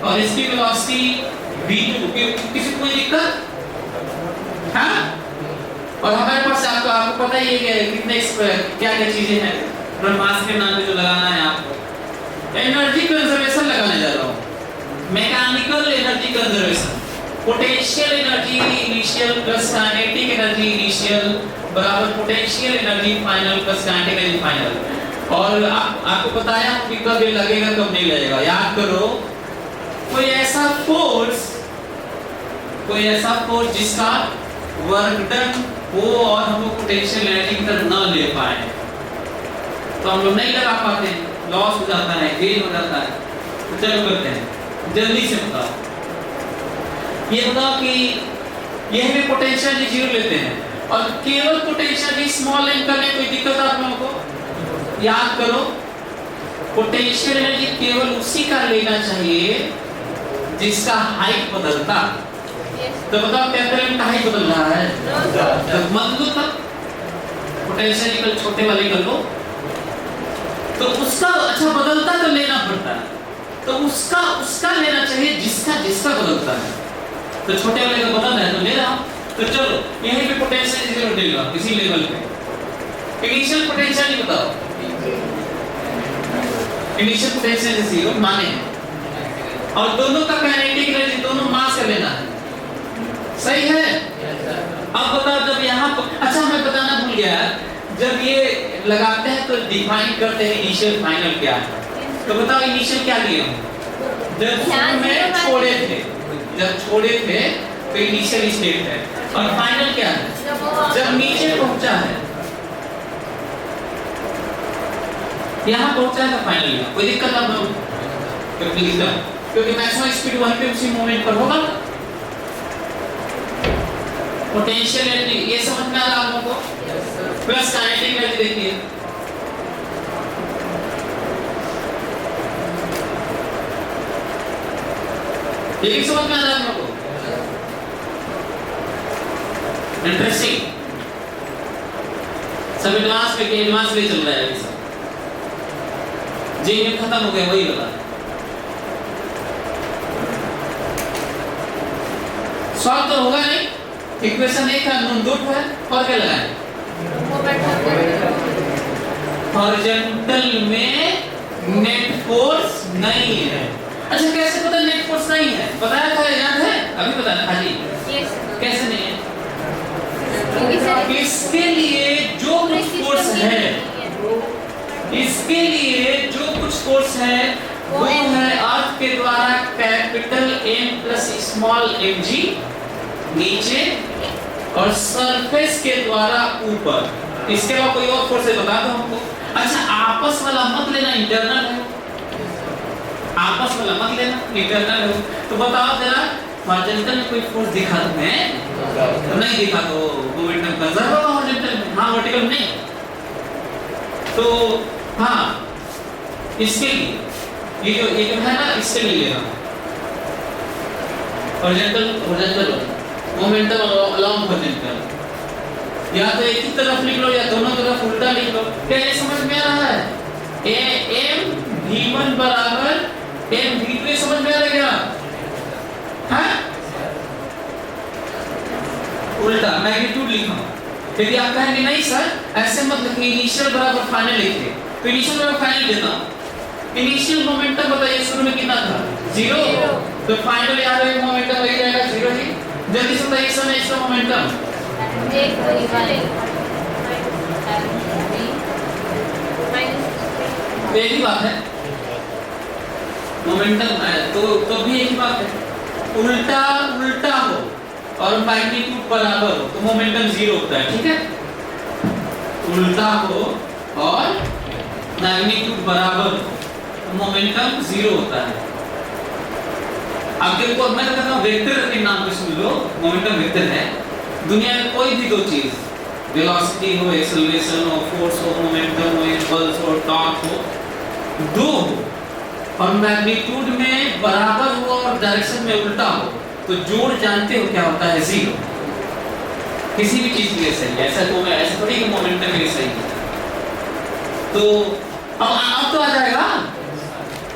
और इसकी वेलोसिटी v2, किसी को कोई दिक्कत? हाँ, और हमारे पास आपको पता ही है कि कितने क्या क्या चीजें हैं ब्रह्मास्त्र के नाम पे जो लगाना है आपको। एनर्जी कंजर्वेशन लगाने जा रहा हूँ, mechanical energy conservation. Potential energy initial plus kinetic energy initial बराबर potential energy final plus kinetic energy final. और आपको बताया कि कब ये लगेगा कब नहीं लगेगा। याद करो, कोई ऐसा फोर्स जिसका वर्क डन हो और हम लोग पोटेंशियल एनर्जी की तरफ न ले पाए तो हम लोग नहीं लगा पाते, लॉस हो जाता है, गेन हो जाता है। तो चलो करते हैं, जल्दी से बताओ। ये बताओ कि यह भी पोटेंशियल जीरो लेते हैं और केवल पोटेंशियल स्मॉल एन करने कोई दिक्कत आप लोगों को? याद करो, पोटेंशियल एनर्जी केवल उसी का लेना चाहिए जिसका हाइट बदलता। तो बताओ टेम्परेचर का हाइट बदल रहा है, तो मत लो तब पोटेंशियल निकल छोटे वाले कर लो, तो उसका अच्छा बदलता तो लेना पड़ता है, तो उसका लेना चाहिए जिसका बदलता है। तो छोटे वाले का बदल है तो ले रहा हूं। तो चलो यहीं पे पोटेंशियल जीरो ले लो किसी लेवल पे। इनिशियल पोटेंशियल नहीं बताओ, इनिशियल पोटेंशियल जीरो माने, और दोनों का काइनेटिक एनर्जी दोनों मास का लेना है, सही है? अब बताओ जब यहाँ अच्छा मैं बताना भूल गया, जब ये लगाते हैं तो डिफाइन करते हैं इनिशियल फाइनल क्या है। तो बताओ इनिशियल क्या लिए हम? जब छोड़े थे तो इनिशियल स्टेट है, और फाइनल क्या है? जब नीचे पहुंचा है, यहाँ पहुंचा है तो फाइनल है। कोई दिक्कत आप लोग? क्योंकि मैक्सिमम स्पीड वहीं पे उसी मोमेंट पर होगा। पोटेंशियल एनर्जी ये समझ में आ रहा है आप लोगों को? प्लस काइनेटिक एनर्जी देखिए, ये समझ में आ रहा है आप लोगों को? इंटरेस्टिंग, सब एडवांस पे चल रहा है अभी सब। जी में खत्म हो गया वही लगा, सॉल्व तो होगा नहीं। इक्वेशन एक है, नॉन डॉट है, और क्या लगाएं? हॉरिजॉन्टल में नेट फोर्स नहीं है। अच्छा कैसे पता नेट फोर्स नहीं है? बताया था, याद है? अभी बताना खाली कैसे नहीं है? इसके लिए जो कुछ फोर्स है, इसके लिए जो कुछ फोर्स है वो है अर्थ के द्वारा capital M plus small mg नीचे, और सरफेस के द्वारा ऊपर। इसके अलावा कोई और फोर्स है बता दो हमको। अच्छा आपस वाला मत लेना, इंटरनल है, आपस वाला मत लेना, इंटरनल है। तो बताओ जरा हॉरिजॉन्टल में कोई फोर्स दिखा तुम्हें? तो नहीं दिखा तो मोमेंटम कंजर्व होगा हॉरिजॉन्टल में। हाँ वर्टिकल में तो हाँ, इसके लिए ये जो है ना, इसके लिए लेना हॉरिजॉन्टल मोमेंटम अलोंग हॉरिजॉन्टल, या तो एक ही तरफ लिख लो या दोनों तरफ उल्टा लिख लो। क्या ये समझ में आ रहा है? m v1 बराबर m v2, समझ में आ रहा है क्या? हाँ, उल्टा मैग्नीट्यूड लिखो। यदि आप कहेंगे नहीं सर ऐसे मत लिखिए, इनिशियल बराबर फाइनल लिखिए, तो इनिशियल बराबर फाइनल देना। इनिशियल मोमेंटम बताइए शुरू में कितना था? 0। तो फाइनल याद है मोमेंटम वही रहेगा 0 ही। जल्दी से बताइए सर इसका मोमेंटम एक ही बात है, मोमेंटम तो भी एक ही बात है। उल्टा उल्टा हो और मैग्नीट्यूड बराबर हो तो मोमेंटम 0 होता है, ठीक है? उल्टा हो और मैग्नीट्यूड बराबर हो तो मोमेंटम 0 होता है। अब देखो मैं तो कहता हूं वेक्टर के नाम पे सुन लो, मोमेंटम वेक्टर है। दुनिया में कोई भी दो चीज, वेलोसिटी हो, एक्सेलरेशन हो, फोर्स हो, मोमेंटम हो, इम्पल्स हो, टॉर्क हो, दो हो और मैग्नीट्यूड में बराबर हो और डायरेक्शन में उल्टा हो तो जोड़ जानते हो क्या होता है? 0। किसी भी चीज के लिए सही है, ऐसा तो मैं ऐसा थोड़ी कि मोमेंटम के लिए सही है। तो अब तो आ जाएगा,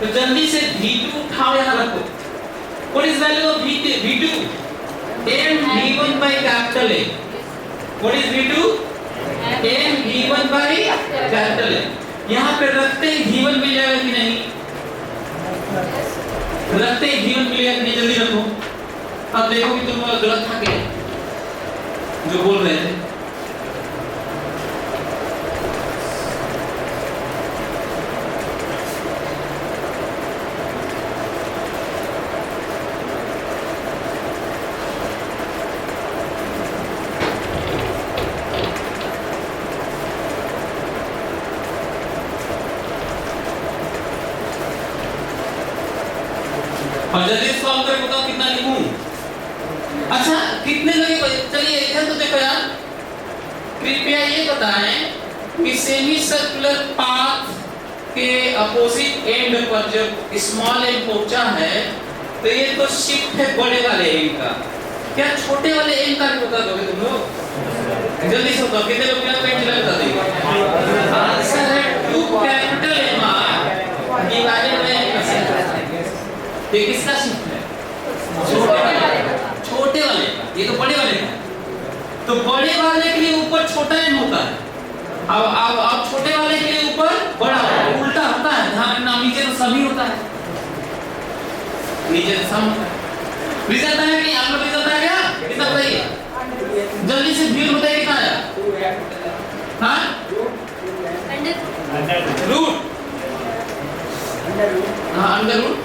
तो जल्दी से v2 उठाओ, यहाँ रखो। What is value of v2? m v1 by capital A. What is v2? m v1 by capital A. यहाँ पे रखते ही v1 मिल जाएगा कि नहीं? रखते ही v1 मिलेगा कि नहीं? जल्दी रखो। अब देखो कि तुम गलत था क्या जो बोल रहे थे। और जल्दी सॉल्व करके बताओ कितना लिखूं। अच्छा कितने लगे? चलिए इधर तो देखो यार, कृपया ये बताएं कि सेमी सर्कुलर पाथ के अपोजिट एंड पर जब स्मॉल एम पहुंचा है तो ये तो शिफ्ट है बड़े वाले एम का, क्या छोटे वाले एम का भी बता दोगे तुम लोग? जल्दी से बताओ कितने लोग क्या पेंसिल बता देंगे? आंसर है 2 capital M divided by M. ये किसका शिफ्ट है? छोटे वाले का। ये तो बड़े वाले का। तो बड़े वाले के लिए ऊपर छोटा एम होता है, अब छोटे वाले के लिए ऊपर बड़ा उल्टा होता है। ध्यान रखना, नीचे तो सभी होता है, नीचे तो सम होता है। रिजल्ट आया कि आप लोग रिजल्ट आ गया? कितना बताइए जल्दी से, व्यू बताइए कितना आया? हाँ रूट, हाँ under root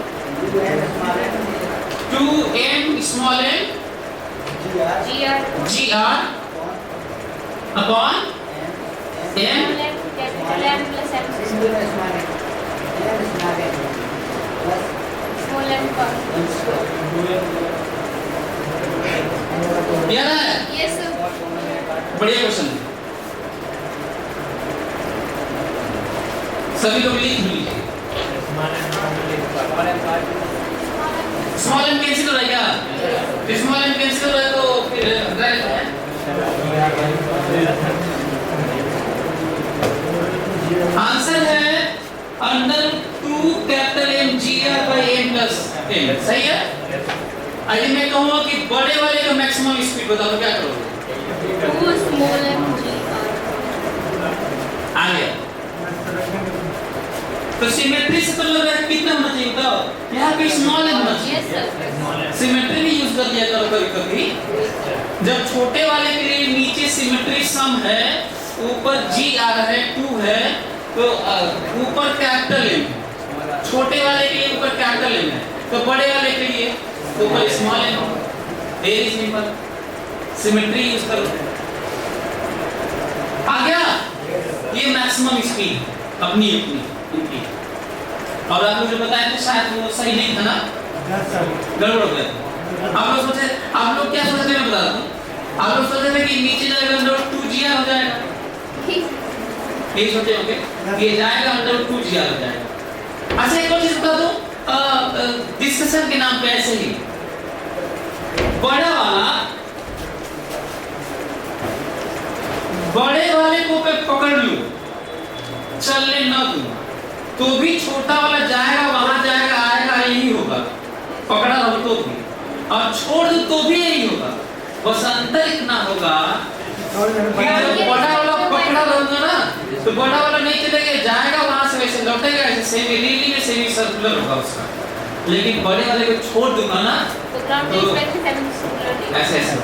2m small m gr upon m capital M plus M small m का। याद है? Yes sir. बढ़िया क्वेश्चन, सभी लोग लिख लीजिए। स्मॉल एम कैंसिल हो रहा है क्या? स्मॉल एम कैंसिल हो रहा है तो फिर राइट है। आंसर है under 2 capital M GR by M plus M। सही है? आइए मैं कहूँगा कि बड़े वाले का मैक्सिमम स्पीड बताओ तो क्या करोगे? 2 small m GR। आ गया। तो सिमेट्री से तो लग रहा है कितना होना चाहिए बताओ? यहाँ पे स्मॉल एम होना चाहिए। Yes sir. सिमेट्री भी यूज कर लिया करो कभी-कभी। जब छोटे वाले के लिए नीचे सिमेट्री सम है, ऊपर GR है 2 है, तो ऊपर कैपिटल M, छोटे वाले के लिए ऊपर कैपिटल M है, तो बड़े वाले के लिए ऊपर small m। Very simple, symmetry use करो। आ गया? ये मैक्सिमम स्पीड अपनी अपनी इनकी। और आप लोग जो बताए थे शायद वो सही नहीं था ना, गड़बड़ हो गया। आप लोग क्या सोचते हैं? मैं बता दूं, आप लोग सोचते थे कि नीचे जाएगा तो 2GR हो जाएगा, ये छोटे होंगे, ये जाएगा अंडर 2g हो जाएगा। अच्छा एक और चीज बता दूं, डिस्कशन के नाम पे ऐसे ही बड़े वाले को पे पकड़ लूं, चलने न दूं, तो भी छोटा वाला जाएगा, वहां जाएगा, आएगा, यही होगा। पकड़ा रहो तो भी, और छोड़ दो तो भी यही होगा। बस अंतर इतना होगा कि जब बड़ा वाला पकड़ा रहूंगा ना, तो बड़ा वाला नहीं चलेगा, जाएगा वहां से वैसे लौटेगा, ऐसे सेमी रीली में सेमी सर्कुलर होगा उसका। लेकिन बड़े वाले को छोड़ दूंगा ना, तो ऐसे ऐसे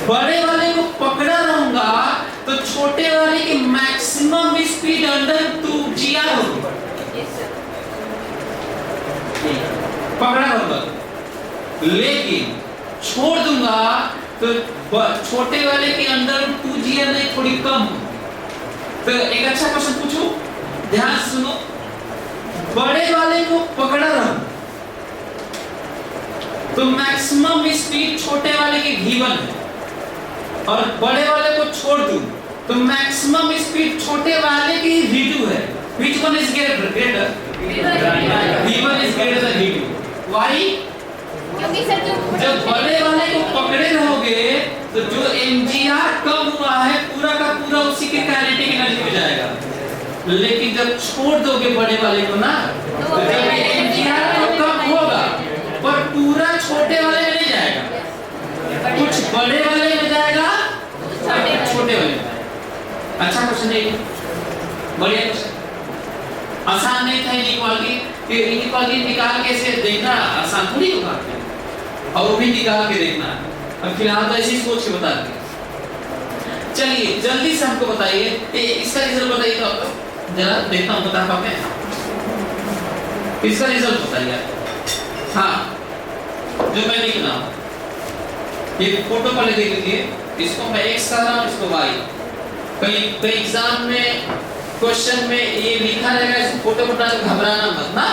बड़े वाले को पकड़ा रहूंगा, तो छोटे वाले की मैक्सिमम स्पीड अंडर 2g होगी। पकड़ा रहूंगा, लेकिन छोड़ दूंगा तो छोटे वाले के अंदर 2g नहीं थोड़ी कम होगी। तो एक अच्छा क्वेश्चन पूछूं, ध्यान सुनो। बड़े वाले को पकड़ा रहूं तो मैक्सिमम स्पीड छोटे वाले की v1 है, और बड़े वाले को छोड़ दूं तो मैक्सिमम स्पीड छोटे वाले की v2 है। Which one is greater? v1 is greater than v2. Why? क्योंकि सर जब बड़े वाले को पकड़े रहोगे तो जो mgr कम हुआ है पूरा का पूरा उसी के काइनेटिक एनर्जी में जाएगा। लेकिन जब छोड़ दोगे बड़े वाले को ना, तो जब mgr तो कम होगा पर पूरा छोटे वाले में नहीं जाएगा, कुछ बड़े वाले में जाएगा, छोटे वाले में। अच्छा क्वेश्चन है, बढ़िया क्वेश्चन। आसान नहीं था इनइक्वालिटी निकाल के से देखना आसान थोड़ी होगा, और वो भी निकाल के देखना। अब फिलहाल तो ऐसी सोच के बता दिए। चलिए जल्दी से हमको बताइए, इसका रिजल्ट बताइए तो आपको जरा देखता हूँ, बता पाते हैं इसका रिजल्ट बताइए। हाँ जो मैं लिख रहा हूँ, ये फोटो पहले देख लीजिए, इसको मैं x कर रहा हूँ, इसको y। कहीं एग्जाम में क्वेश्चन में ये लिखा रहेगा, इस फोटो बना के घबराना मत ना,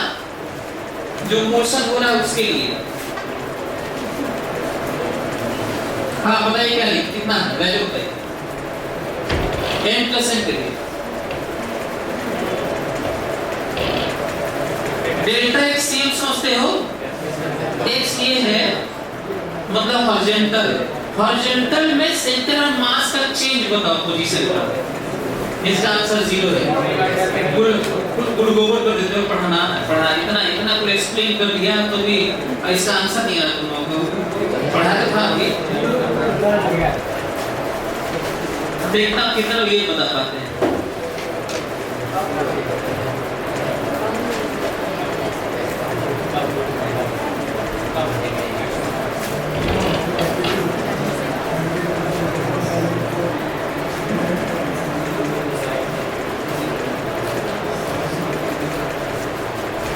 जो मोशन हो रहा है उसके लिए। हाँ बताइए क्या लिख, कितना है वैल्यू बताइए, n प्लस n के लिए डेल्टा x सेम समझते हो, x ये है मतलब हॉरिजॉन्टल, हॉरिजॉन्टल में सेंटर ऑफ मास का चेंज बताओ पोजीशन का। इसका आंसर 0 है। कुल गोबर कर देते हो, पढ़ा इतना कुल एक्सप्लेन कर दिया तो भी इसका आंसर नहीं आ रहा तुम लोगों को। पढ़ा तो था अभी, देखना कितना लोग ये बता पाते हैं।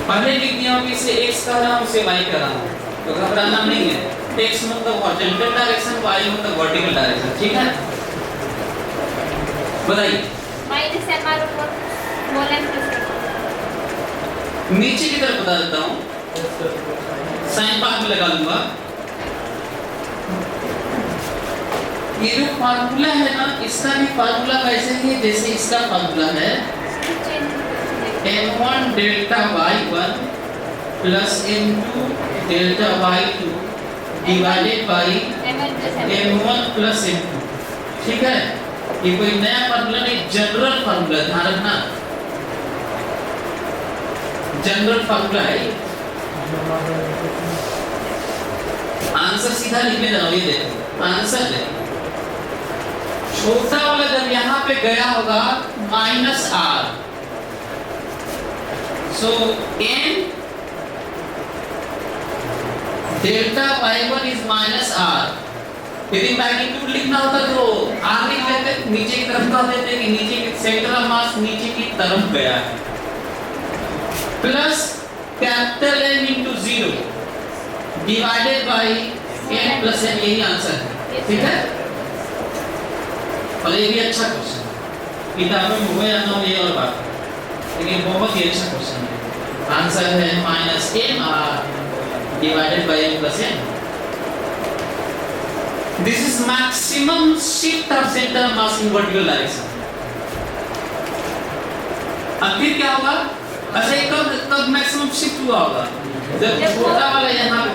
पहले लिख दिया हूं कि इसे x कह रहा हूं, इसे y कह रहा हूं, तो घबराना नहीं है। x मतलब हॉरिजॉन्टल डायरेक्शन, y मतलब वर्टिकल डायरेक्शन, ठीक है। बताइए नीचे की तरफ बता देता हूं, साइन पार्ट में लगा दूंगा। ये जो फार्मूला है ना, इसका भी फार्मूला वैसे ही है जैसे इसका फार्मूला है, m1 delta y1 plus m2 delta y2 divided by m1 plus m2, ठीक है। ये कोई नया फार्मूला नहीं, जनरल फार्मूला, ध्यान रखना जनरल फार्मूला है। आंसर सीधा लिखने जा रहा हूं, ये देखो आंसर है। छोटा वाला जब यहाँ पे गया होगा -r, so n delta y1 is -r। यदि मैग्नीट्यूड लिखना होता तो r लिख लेते, नीचे की तरफ कह देते कि नीचे की सेंटर ऑफ मास नीचे की तरफ गया है, plus capital N into 0 divided by n plus n, यही आंसर है, ठीक है। और ये भी अच्छा क्वेश्चन है, किताबों में हुआ या ना ये और बात, लेकिन बहुत ही अच्छा क्वेश्चन है। आंसर है -mr divided by n plus n. This is maximum shift of center of mass in vertical direction. अब फिर क्या होगा? अच्छा ये कब मैक्सिमम शिफ्ट हुआ होगा? जब छोटा वाला यहाँ पे,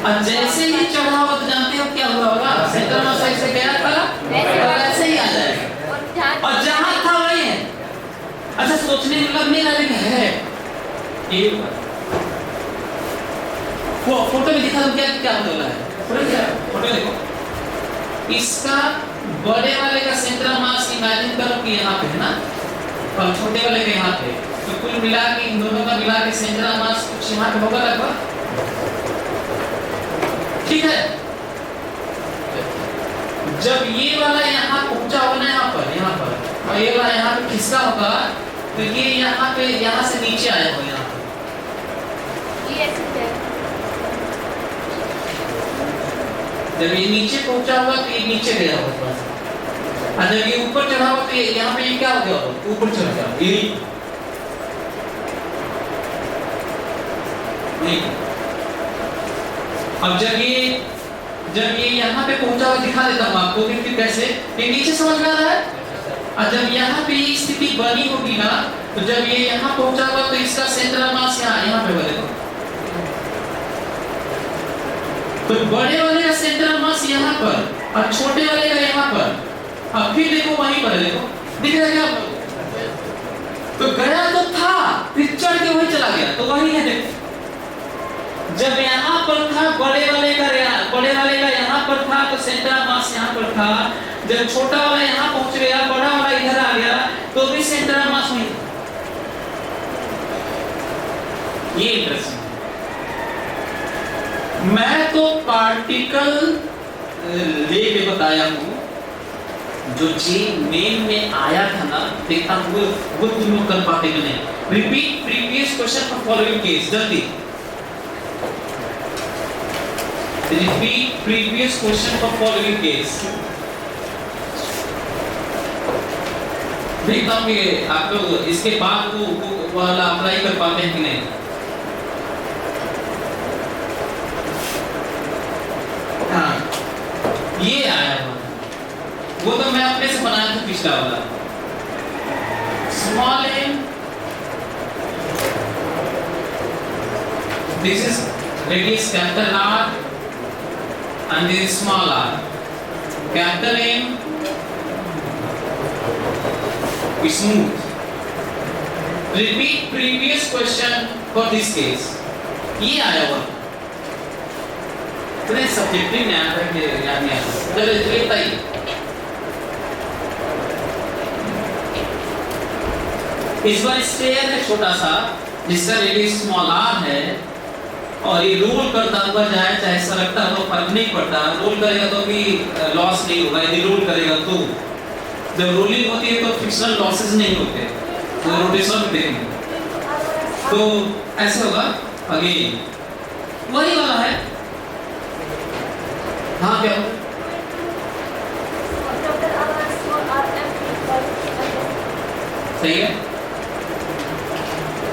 और जैसे ही चढ़ा हुआ तो जानते हो क्या हुआ होगा? सेंट्रल मास से गया था वैसे ही आ जाएगा, और जहाँ था वही है। अच्छा सोचने में लगने लगे है ये वो फोटो में दिखा, क्या क्या होता है? फोटो देखो, इसका बड़े वाले का सेंट्रल मास इमेजिन करो कि यहाँ पे है ना, और छोटे वाले का यहाँ पे, तो कुल मिला के इन दोनों का मिला के सेंट्रल मास कुछ यहाँ पे होगा लगभग, ठीक है। जब ये वाला यहाँ पहुंचा होगा यहाँ पर, और ये वाला यहाँ पे खिसका होगा, तो ये यहाँ पे यहाँ से नीचे आया होगा यहाँ, ये ऐसे है। जब ये नीचे पहुंचा होगा तो ये नीचे गया होगा थोड़ा सा, और जब ये ऊपर चढ़ा होगा तो यहाँ पे ये क्या हो गया होगा? ऊपर चढ़ गया ये नहीं। अब जब ये यहाँ पे पहुंचा हुआ दिखा देता हूँ आपको कि फिर कैसे ये नीचे समझ में आ रहा है। और जब यहाँ पे ये स्थिति बनी होगी ना, तो जब ये यहाँ पहुंचा होगा तो इसका सेंट्रल मास यहाँ पे होगा, तो बड़े वाले का सेंट्रल मास यहाँ पर और छोटे वाले का यहाँ पर, अब फिर देखो वहीं पर है, देखो दिख रहा है क्या आपको? तो गया तो था, फिर चढ़ के वहीं चला गया, तो वही है देखो। जब यहाँ पर था बड़े वाले का यहाँ पर था, तो सेंट्रल मास यहाँ पर था। जब छोटा वाला यहाँ पहुंच गया, बड़ा वाला इधर आ गया, तो भी सेंट्रल मास वहीं था। ये इंटरेस्टिंग। मैं तो पार्टिकल लेके बताया हूँ, जो जी मेन में आया था ना, देखता हूँ वो तुम लोग कर पाते कि नहीं। Repeat previous question for following case, जल्दी repeat previous question for following case. देखता हूँ कि आप लोग इसके बाद वो वाला अप्लाई कर पाते हैं कि नहीं। हाँ ये आया हुआ, वो तो मैं अपने से बनाया था पिछला वाला। Small m, this is radius capital R and this is small r. Capital M is smooth. Repeat previous question for this case. ये आया हुआ, इतने सब्जेक्ट में आया था कि याद नहीं आता। चलो चलिए बताइए। इस बार स्फीयर है छोटा सा, जिसका रेडियस स्मॉल r है, और ये रोल करता हुआ जाए, चाहे सरकता हो फर्क नहीं पड़ता। रोल करेगा तो भी लॉस नहीं होगा, यदि रोल करेगा तो। जब रोलिंग होती है तो फ्रिक्शनल लॉसेस नहीं होते, तो रोटेशन में देंगे तो ऐसे होगा। अगेन वही वाला है। हाँ क्या होगा? सही है,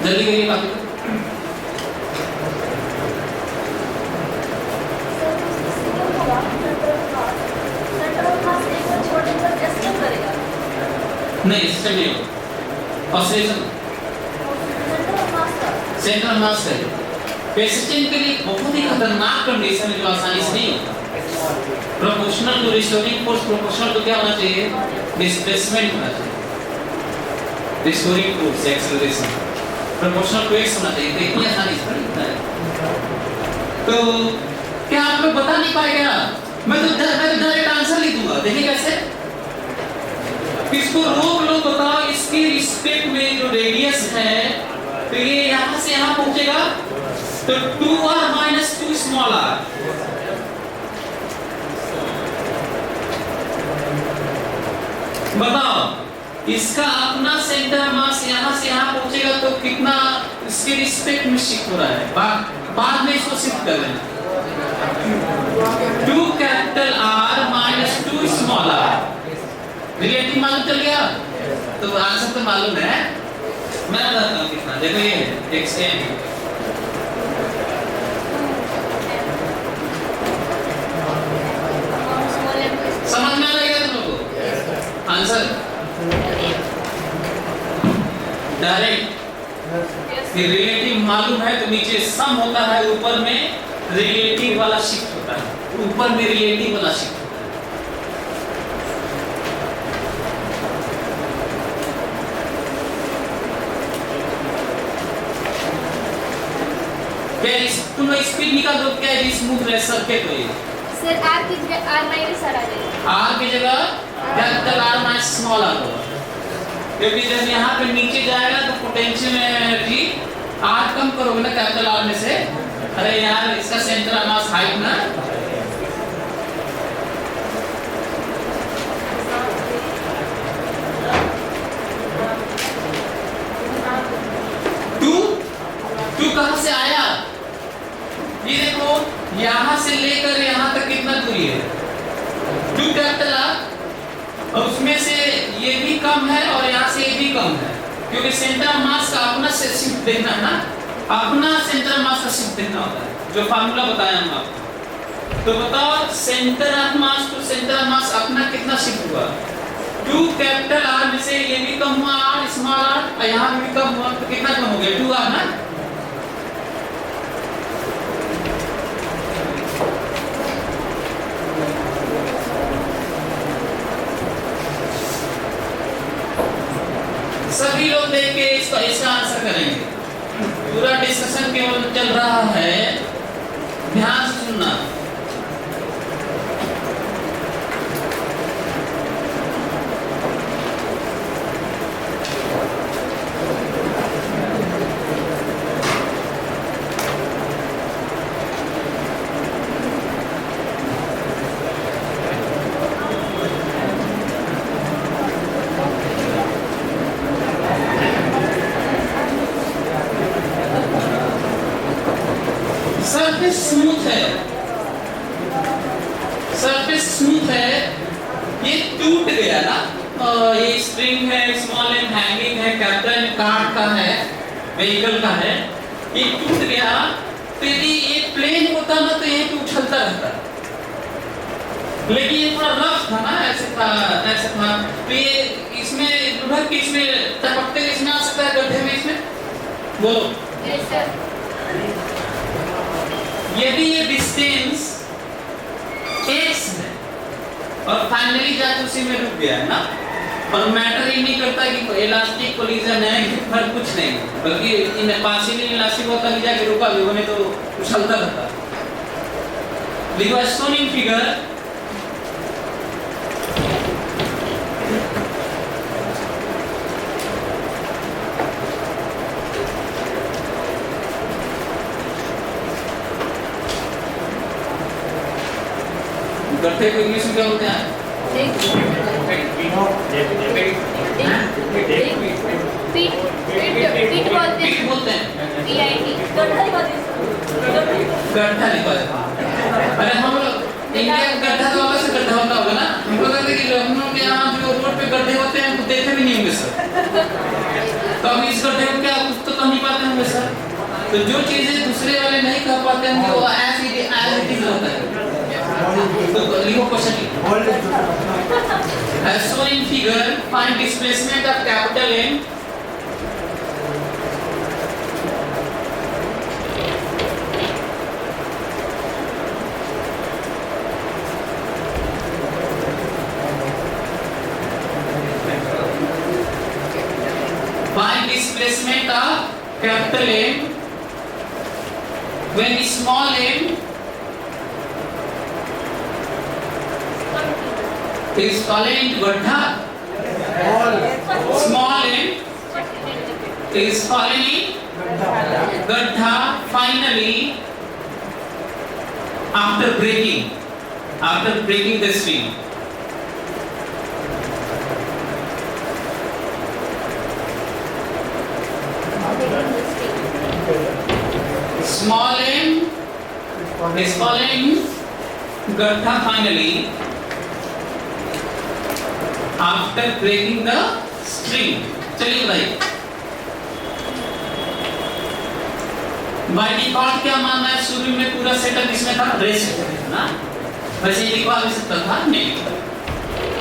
जल्दी करिए बाकी। नहीं सिस्टम नहीं होगा, ऑसिलेशन सेंट्रल मास है। पेसिस्टेंट के लिए बहुत ही खतरनाक कंडीशन है, जो आसानी से नहीं होता। Proportional to restoring force, proportional तो क्या होना चाहिए? डिस्प्लेसमेंट होना चाहिए। Restoring force acceleration proportional to X होना चाहिए, तो इतनी आसानी से नहीं होता है। तो क्या आप लोग बता नहीं पाएगा? मैं तो डायरेक्ट आंसर लिख दूंगा, देखिए कैसे। इसको रोक लो, बताओ इसके रिस्पेक्ट में जो रेडियस है, तो ये यहाँ से यहाँ पहुंचेगा, तो 2r minus 2 small r। बताओ इसका अपना सेंटर मास यहाँ से यहाँ पहुंचेगा, तो कितना इसके रिस्पेक्ट में शिफ्ट हो रहा है। बाद में इसको शिफ्ट कर लेना। 2 capital R minus 2 small r। Relative मालूम चल गया, तो आंसर तो मालूम है। मैं बताता हूँ कितना, देखो ये है xm, समझ में आ रहा है तुम लोगों को आंसर? डायरेक्ट रिलेटिव मालूम है तो नीचे सम होता है, ऊपर में रिलेटिव वाला शिफ्ट होता है, ऊपर में रिलेटिव वाला शिफ्ट होता है। तुम स्पीड निकाल दो, क्या है स्मूथ रहे सर्किट हो ये। सर आर की जगह आर माइनस आर आ जाएगा। आर की जगह capital R minus small R होगा, क्योंकि जब यहाँ पे नीचे जाएगा तो पोटेंशियल एनर्जी आर कम करोगे ना कैपिटल आर में से। अरे यार इसका सेंटर ऑफ मास हाइट ना, टू कहां से आया, ये देखो यहां से लेकर यहां तक कितना दूरी है, 2 कैपिटल आर, और उसमें से ये भी कम है और यहां से ये भी कम है, क्योंकि सेंटर ऑफ मास का अपना से शिफ्ट देखना है ना, अपना सेंटर ऑफ मास का शिफ्ट देखना होता है, जो फार्मूला बताया हम आपको। तो बताओ centre of mass to centre of mass अपना कितना शिफ्ट हुआ, 2 कैपिटल आर में से ये भी कम हुआ आर स्मॉल आर, और यहां भी कम हुआ, तो कितना कम हो गया 2 आर ना। सभी लोग देख के इसका आंसर करेंगे, पूरा डिस्कशन केवल चल रहा है, ध्यान से सुनना। सरफेस स्मूथ है, सरफेस स्मूथ है, ये टूट गया ना, ये स्प्रिंग है, स्मॉल एंड हैंगिंग है, कैपिटल कार का है, व्हीकल का है, ये टूट गया, तो यदि ये प्लेन होता ना तो ये उछलता रहता, लेकिन ये थोड़ा रफ था ना, ऐसे था, तो ये इसमें लुढ़क के इसमें टपकते इसमें आ सकता है, गड्ढे में इसमें, बोलो यस सर। यदि ये डिस्टेंस x है और फाइनली जाके उसी में रुक गया है ना, और मैटर ही नहीं करता कि इलास्टिक कोलिजन है कि फिर कुछ नहीं, बल्कि इन पार्शियली इलास्टिक होता कि जाके रुका भी होने तो उछलता रहता। लिखो शोन इन फिगर गड्ढे को इंग्लिश में क्या बोलते हैं? पीट बोलते हैं, PIT गड्ढा लिखा है। अरे हम लोग इंडिया का गड्ढा तो अलग से गड्ढा होता होगा ना, हम लोग कहते हैं कि हम लोग के यहाँ जो रोड पे गड्ढे होते हैं तो देखे भी नहीं होंगे सर, तो अब इस गड्ढे को क्या कुछ तो कह नहीं पाते होंगे सर, तो जो चीजें दूसरे वाले नहीं कह पाते होंगे वो ऐसे इट इज होता है। तो लिखो question, as shown in figure find displacement of capital M find displacement of capital M when small m is fallen into गड्ढा, small m is fallen in गड्ढा, finally after breaking the string, small m is fallen in गड्ढा, finally after breaking the string। चलिए बताइए by default क्या मानना है, शुरू में पूरा सेटअप इसमें था रेस्ट ना, वैसे ही लिखवा भी सकता था, नहीं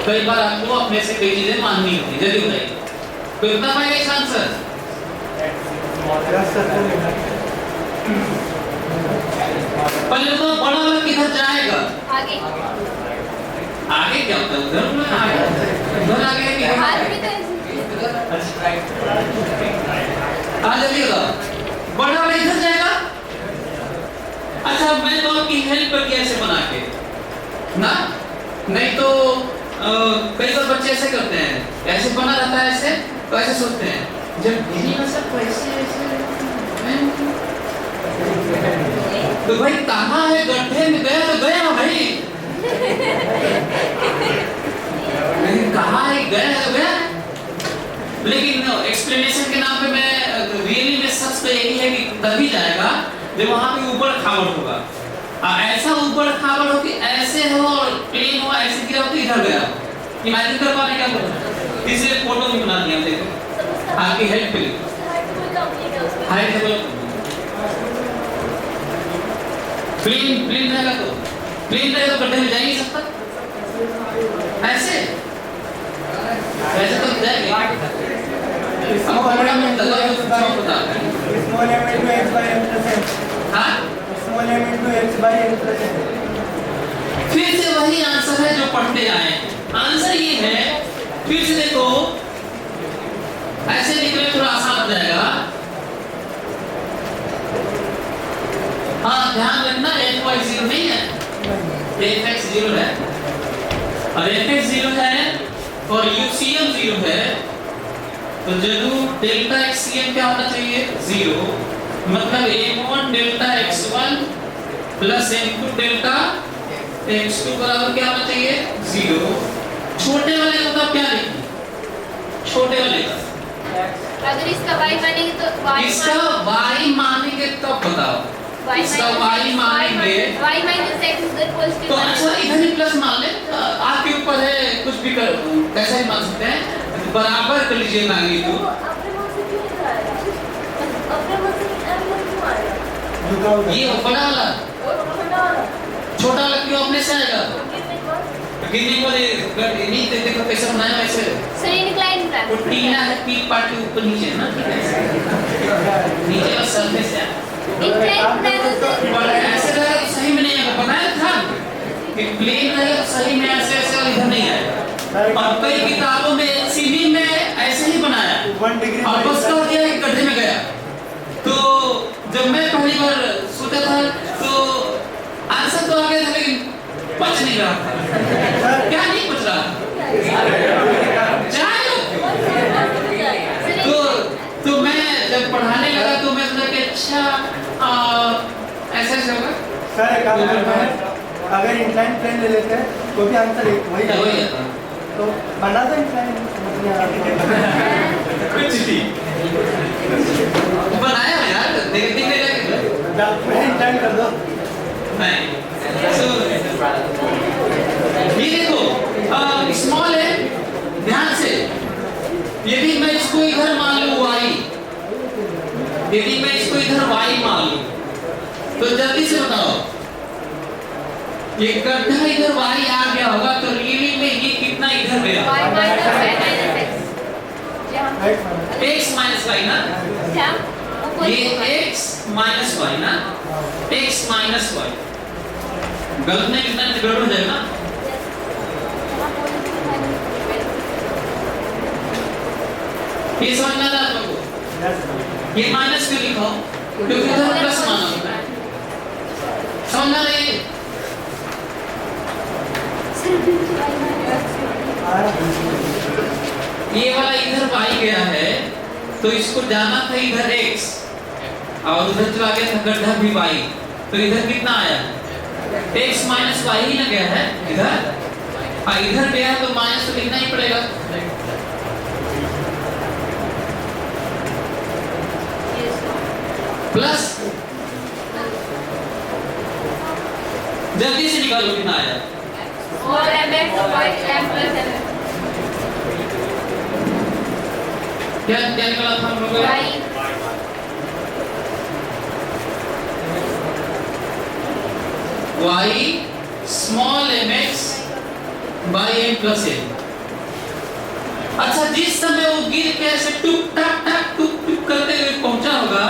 कई बार आपको अपने से कई चीजें माननी होती है। जल्दी बताइए कोई बता पाएगा इसका आंसर? पहले तो बड़ा वाला किधर जाएगा? आगे आगे क्या होता है? उधर ना आगे, उधर आगे क्या? हाथ में तो आ जाइएगा, बड़ा वाला इधर जाएगा। अच्छा मैं तो आपकी हेल्प कर दिया ऐसे बना के ना, नहीं तो कई बार बच्चे ऐसे करते हैं, ऐसे बना रहता है ऐसे, तो ऐसे सोचते हैं जब गिरी ना सब ऐसे ऐसे, तो भाई कहाँ है? गड्ढे में गया तो गया भाई, लेकिन कहाँ है? गया तो गया। लेकिन एक्सप्लेनेशन के नाम पे मैं रियली में सच तो यही है कि तभी जाएगा जब वहां पे ऊपर खावड़ होगा। ऐसा ऊपर खावड़ हो कि ऐसे हो और प्लेन हो, ऐसे गिरा हो तो इधर गया। इमेजिन कर पा रहे क्या बोल? इसलिए फोटो भी बना दिया देखो आपकी हेल्प के लिए। हाइट है बोलो, प्लेन प्लेन रहेगा तो गड्ढे में जा ही नहीं सकता। ऐसे तो जाएगा। फिर से वही आंसर है जो पढ़ते आए। आंसर ये है, फिर से देखो ऐसे निकले थोड़ा आसान हो जाएगा। हाँ ध्यान रखना, fy 0 नहीं है, fx 0 है और fx 0 है और UCM 0 है, तो जरूर डेल्टा XCM क्या होना चाहिए? 0। मतलब m1 delta x1 plus m2 delta x2 बराबर क्या होना चाहिए? 0। छोटे वाले का क्या लिखें? छोटे वाले का अगर इसका y मानेंगे तो इसका y मानेंगे तब बताओ। इसका y मानेंगे y minus x is equal to तो अच्छा इधर ही प्लस मान ले, आपके ऊपर है, कुछ भी कर कैसा ही मान सकते हैं। बराबर कर लीजिए मैग्नीट्यूड। ये बड़ा वाला छोटा वाला क्यों अपने से आएगा? गिरने को नहीं देखो कैसे बनाया वैसे। सर इंक्लाइन रहा वो टीना है, पीक पार्ट के ऊपर नीचे है ना, नीचे बस सरफेस है। ऐसे रहेगा तो सही में नहीं आएगा, बनाया था कि प्लेन रहेगा तो सही में ऐसे ऐसे और इधर नहीं आएगा। और कई किताबों में सीधी में ऐसे ही बनाया और बस कर दिया कि गड्ढे में गया। तो जब मैं पहली बार सोचा था तो आंसर तो आ गया था, लेकिन पच नहीं रहा था। क्या नहीं पच रहा? तो मैं जब पढ़ाने लगा तो मैं सोचा कि अच्छा ऐसा ऐसा होगा। सर एक काम करते हैं, अगर इंक्लाइन प्लेन ले लेते हैं तो भी आंसर वही जाता। तो बना दो इंक्लाइन कुछ भी बनाया है यार, देखने लगे इंक्लाइन कर दो। नहीं ये देखो स्मॉल है, ध्यान से। यदि मैं इसको इधर मान लूं y, यदि मैं इसको इधर y मान लूं तो जल्दी से बताओ ये गड्ढा इधर y आ गया होगा तो रियली में ये कितना इधर गया? x माइनस y ना, ये x माइनस y ना, x माइनस y। गलत नहीं लिखना, गड़बड़ हो जाएगा ना। ये समझना था आपको? ये माइनस क्यों लिखा? क्योंकि उधर प्लस माना होता है। समझना नहीं? ये वाला इधर y गया है तो इसको जाना था इधर x और उधर चला गया था गड्ढा भी y, तो इधर कितना आया? x माइनस y ही ना गया है इधर, इधर गया तो माइनस तो लिखना ही पड़ेगा। प्लस जल्दी से निकालो कितना आया? और mx y m plus m क्या क्या निकाला था हम लोगों ने? y small mx by m plus n। अच्छा जिस समय वो गिर के ऐसे टुक टक टक टुक टुक करते हुए पहुंचा होगा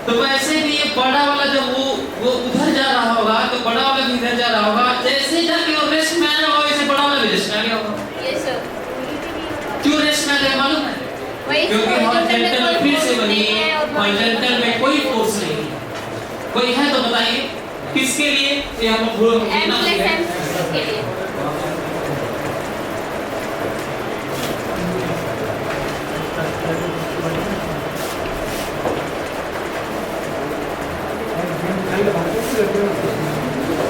तो वैसे भी ये बड़ा वाला जब वो उधर जा रहा होगा तो बड़ा वाला भी इधर जा रहा होगा, जैसे जाके वो रेस्ट में आया होगा वैसे बड़ा वाला भी रेस्ट में आ गया होगा। Yes sir. क्यों रेस्ट में आ गया मालूम है? क्योंकि हॉरिजॉन्टल फिर से बनी है, हॉरिजॉन्टल में कोई फोर्स नहीं है। कोई है तो बताइए किसके लिए? ये हम लोग M + M के लिए।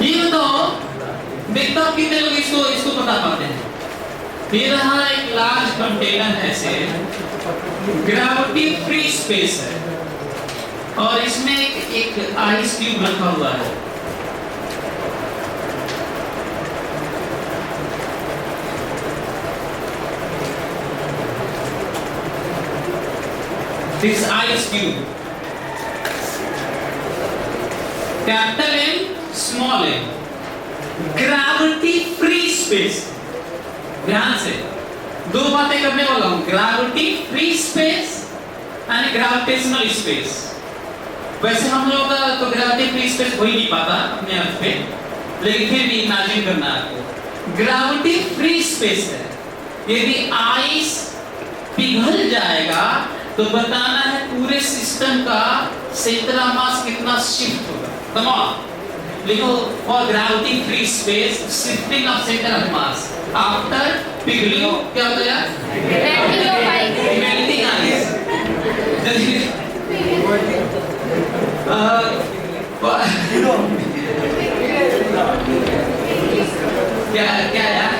ये बताओ, देखता हूँ कितने लोग इसको बता पाते हैं। ये रहा एक लार्ज कंटेनर है से ग्रेविटी फ्री स्पेस है और इसमें एक आइस क्यूब रखा हुआ है। This ice cube, capital M, small m, gravity free space। ध्यान से दो बातें करने वाला हूं, gravity free space and gravitational space. वैसे हम लोग का तो ग्रेविटी फ्री स्पेस हो ही नहीं पाता अपने अर्थ पे, लेकिन फिर भी इमेजिन करना है आपको। ग्रेविटी फ्री स्पेस है, यदि आइस पिघल जाएगा तो बताना है पूरे सिस्टम का सेंटर ऑफ मास कितना शिफ्ट होगा। कम ऑन लिखो, for gravity free space shifting of centre of mass after पिघलिंग क्या होता है? Melting ice. क्या क्या यार?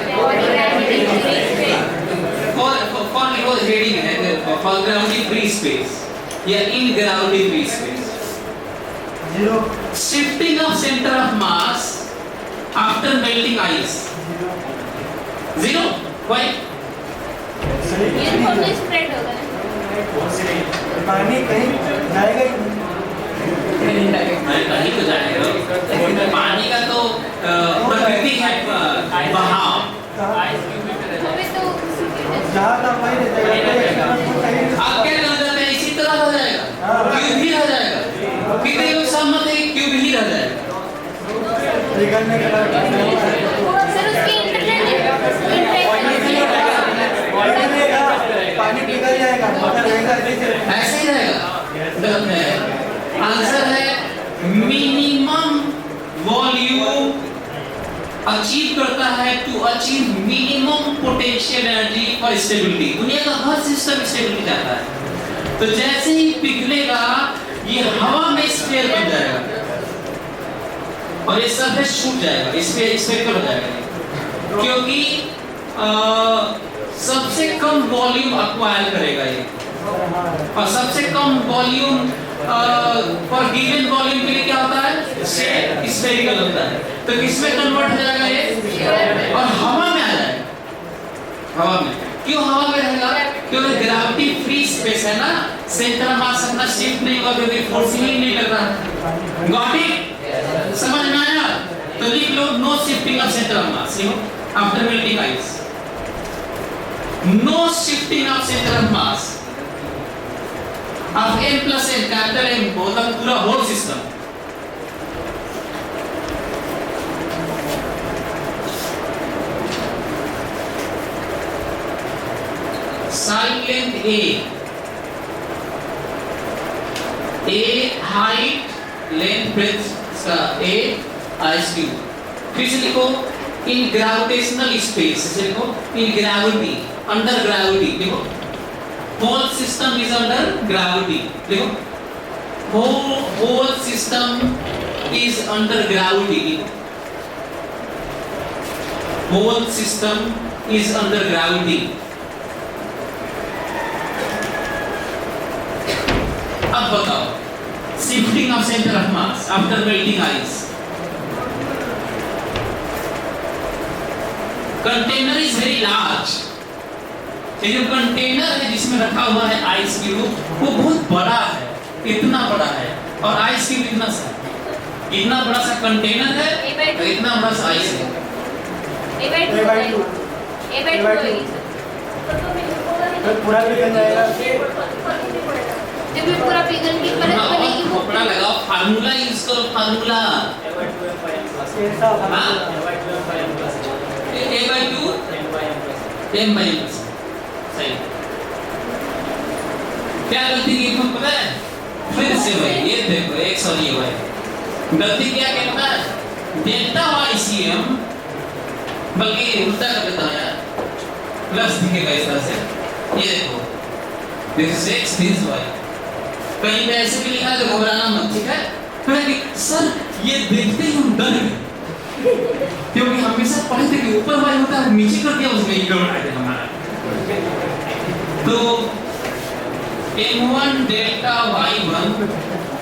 फॉर लिखो हेडिंग है फॉर ग्रेविटी फ्री स्पेस या इन gravity free space. Shifting of center of mass after melting ice. Zero. Why? Uniformly spread होगा ना। पानी कहीं जाएगा ही कहीं तो जाएगा। पानी का तो प्रकृति है बहाव। हमें तो जहाँ तक वही रहता आप क्या कहते हैं इसी तरह हो जाएगा? क्यूब ही रह जाएगा। कितने लोग सहमत है कि क्यूब ही रह जाएगा? पिघलने के बाद सर उसकी इंटरनेट पानी पिघल जाएगा, ऐसे ही रहेगा। गलत है। आंसर है मिनिमम वॉल्यूम अचीव करता है to achieve minimum potential energy for stability. दुनिया का हर सिस्टम स्टेबिलिटी चाहता है, तो जैसे ही पिघलेगा ये हवा में स्फीयर बन जाएगा और ये सरफेस छूट जाएगा, स्फीयरिकल हो जाएगा, क्योंकि सबसे कम वॉल्यूम एक्वायर करेगा ये, और सबसे कम वॉल्यूम पर गिवन वॉल्यूम के लिए क्या होता है? स्फीयरिकल होता है। तो किसमें कन्वर्ट हो जाएगा ये? और हवा में आ जाएगा। हवा में क्यों हवा में रहेगा? क्योंकि ग्रेविटी फ्री स्पेस है ना, सेंटर ऑफ मास अपना शिफ्ट नहीं होगा क्योंकि फोर्स ही नहीं लग रहा है। Got it? समझ में आया? तो लिख लो no shifting of centre of mass after melting ice. No shifting of centre of mass of M plus N, capital M, मतलब पूरा whole system. Side length A height length breadth का A ice cube. फिर से लिखो in gravitational space, से लिखो in gravity, under gravity लिखो whole system is under gravity। देखो whole system is under gravity। whole system is under gravity। अब बताओ shifting of center of mass after melting ice। container is very large। ये जो container है जिसमें रखा हुआ है आइस क्यूब वो बहुत बड़ा है, इतना बड़ा है, और आइस क्यूब इतना सा, इतना बड़ा सा कंटेनर है और इतना बड़ा सा आइस है। पूरा पिघल जाएगा। जब ये पूरा पिघल के परत हाँ, बनेगी और कपड़ा लगाओ, फार्मूला यूज करो, फार्मूला A/2 m/m सही। क्या गलती की तुम पता है? फिर से भाई ये देखो एक सॉरी ये भाई गलती क्या कहता है? डेल्टा वाई सी एम, बल्कि उल्टा कर देता है यार, प्लस दिखेगा इस तरह से। ये देखो this is x, this y, कहीं पे ऐसे भी लिखा है तो घबराना मत, ठीक है? कि सर ये देखते ही हम डर गए, क्योंकि हमेशा पढ़े थे कि ऊपर y होता है, नीचे कर दिया उसमें ही गड़बड़ आ गया हमारा। तो m1 delta y1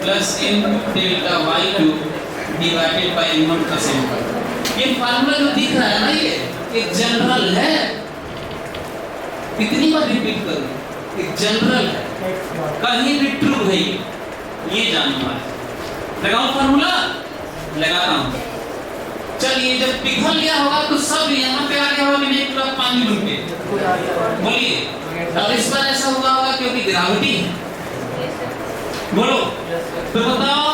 plus m delta y2 divided by m1 plus m1। ये फार्मूला जो दिख रहा है ना, ये एक जनरल है, कितनी बार रिपीट करूं, एक जनरल है, कहीं भी ट्रू है ये जानना है। लगाओ फार्मूला, लगाता हूं। चलिए जब पिघल गया होगा तो सब यहाँ पे आ गया होगा कि नहीं, पूरा पानी बन के, बोलिए। अब इस बार ऐसा हुआ होगा क्योंकि ग्रेविटी है, बोलो। तो बताओ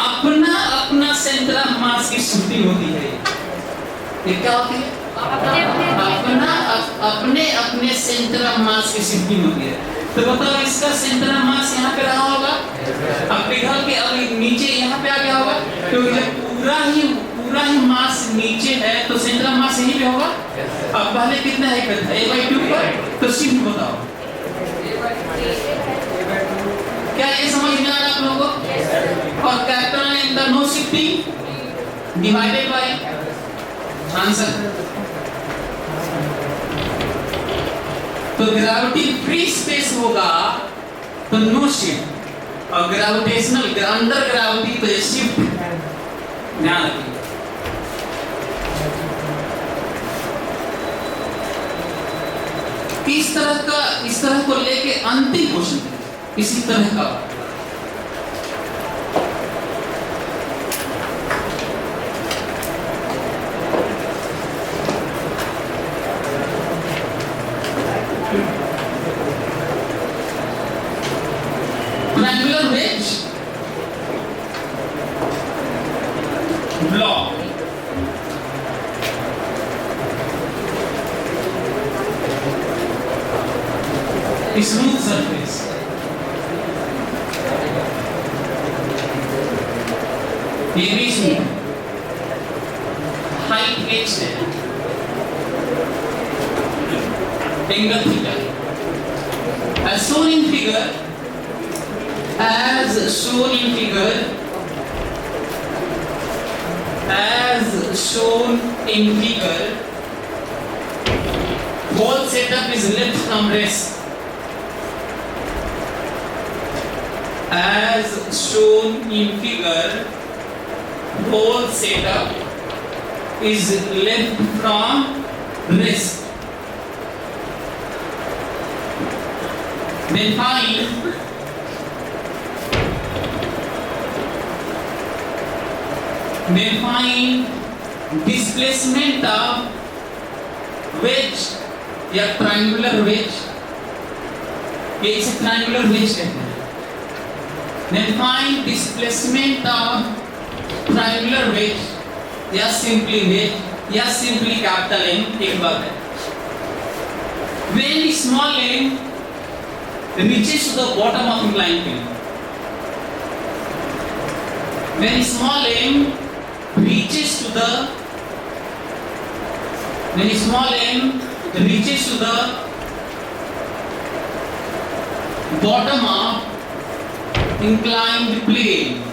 अपना अपना सेंटर ऑफ मास की स्थिति होती है, ये क्या होती है? अपने अपने सेंटर ऑफ मास की शिफ्टिंग होती है। तो बताओ इसका सेंटर ऑफ मास यहाँ पे रहा होगा, अब पिघल के अब नीचे यहाँ पे आ गया होगा, क्योंकि जब पूरा ही मास नीचे है तो सेंटर ऑफ मास यहीं पे होगा। अब पहले कितना है करता है A/2 पर, तो शिफ्ट बताओ क्या ये समझ में आ रहा है आप लोगों को? और capital in the no shifting divided by answer. तो ग्रेविटी फ्री स्पेस होगा तो नो शिफ्ट, और ग्रेविटेशनल अंडर ग्रेविटी तो ये शिफ्ट, ध्यान रखिए। इस तरह को लेके अंतिम क्वेश्चन इसी तरह का triangular wedge block smooth surface, ये भी smooth, height h है, angle theta, as shown in figure, whole setup is left from rest. As shown in figure, whole setup is left from rest. Then find displacement of wedge या triangular wedge, ये इसे triangular wedge कहते हैं। Then find displacement of triangular wedge या simply wedge या simply capital M, एक बात है। When small m reaches to the bottom of inclined plane, when small m reaches to the bottom of inclined plane,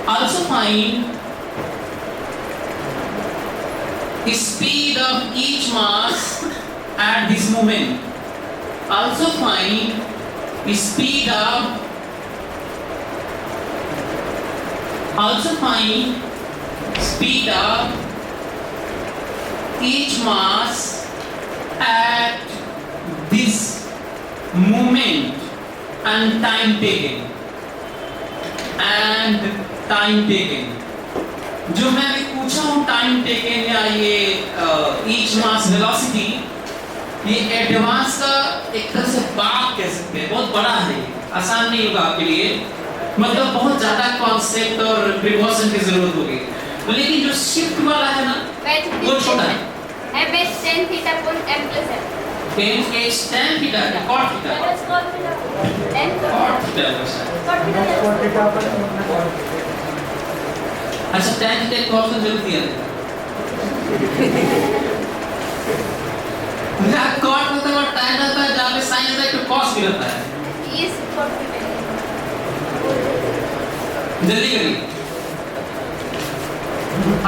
also find speed of each mass at this moment. Also find speed of each mass at this moment and time taken. जो मैं अभी पूछा हूँ time taken या ये each mass velocity, ये advance का एक तरह से बाप कह सकते हैं, बहुत बड़ा है, आसान नहीं होगा आपके लिए, मतलब बहुत ज्यादा कॉन्सेप्ट और प्रिकॉशन की जरूरत होगी। लेकिन जो शिफ्ट वाला है ना वो छोटा है। m is tan theta upon m plus m। tan is tan theta cot theta cot theta tan cot theta cot theta और थीटा पर अच्छा tan theta cot तो जरूर दिया है ना, cot होता है और tan होता है, जहाँ पे sin होता है तो cos भी रहता है। ये cot theta जल्दी करिए।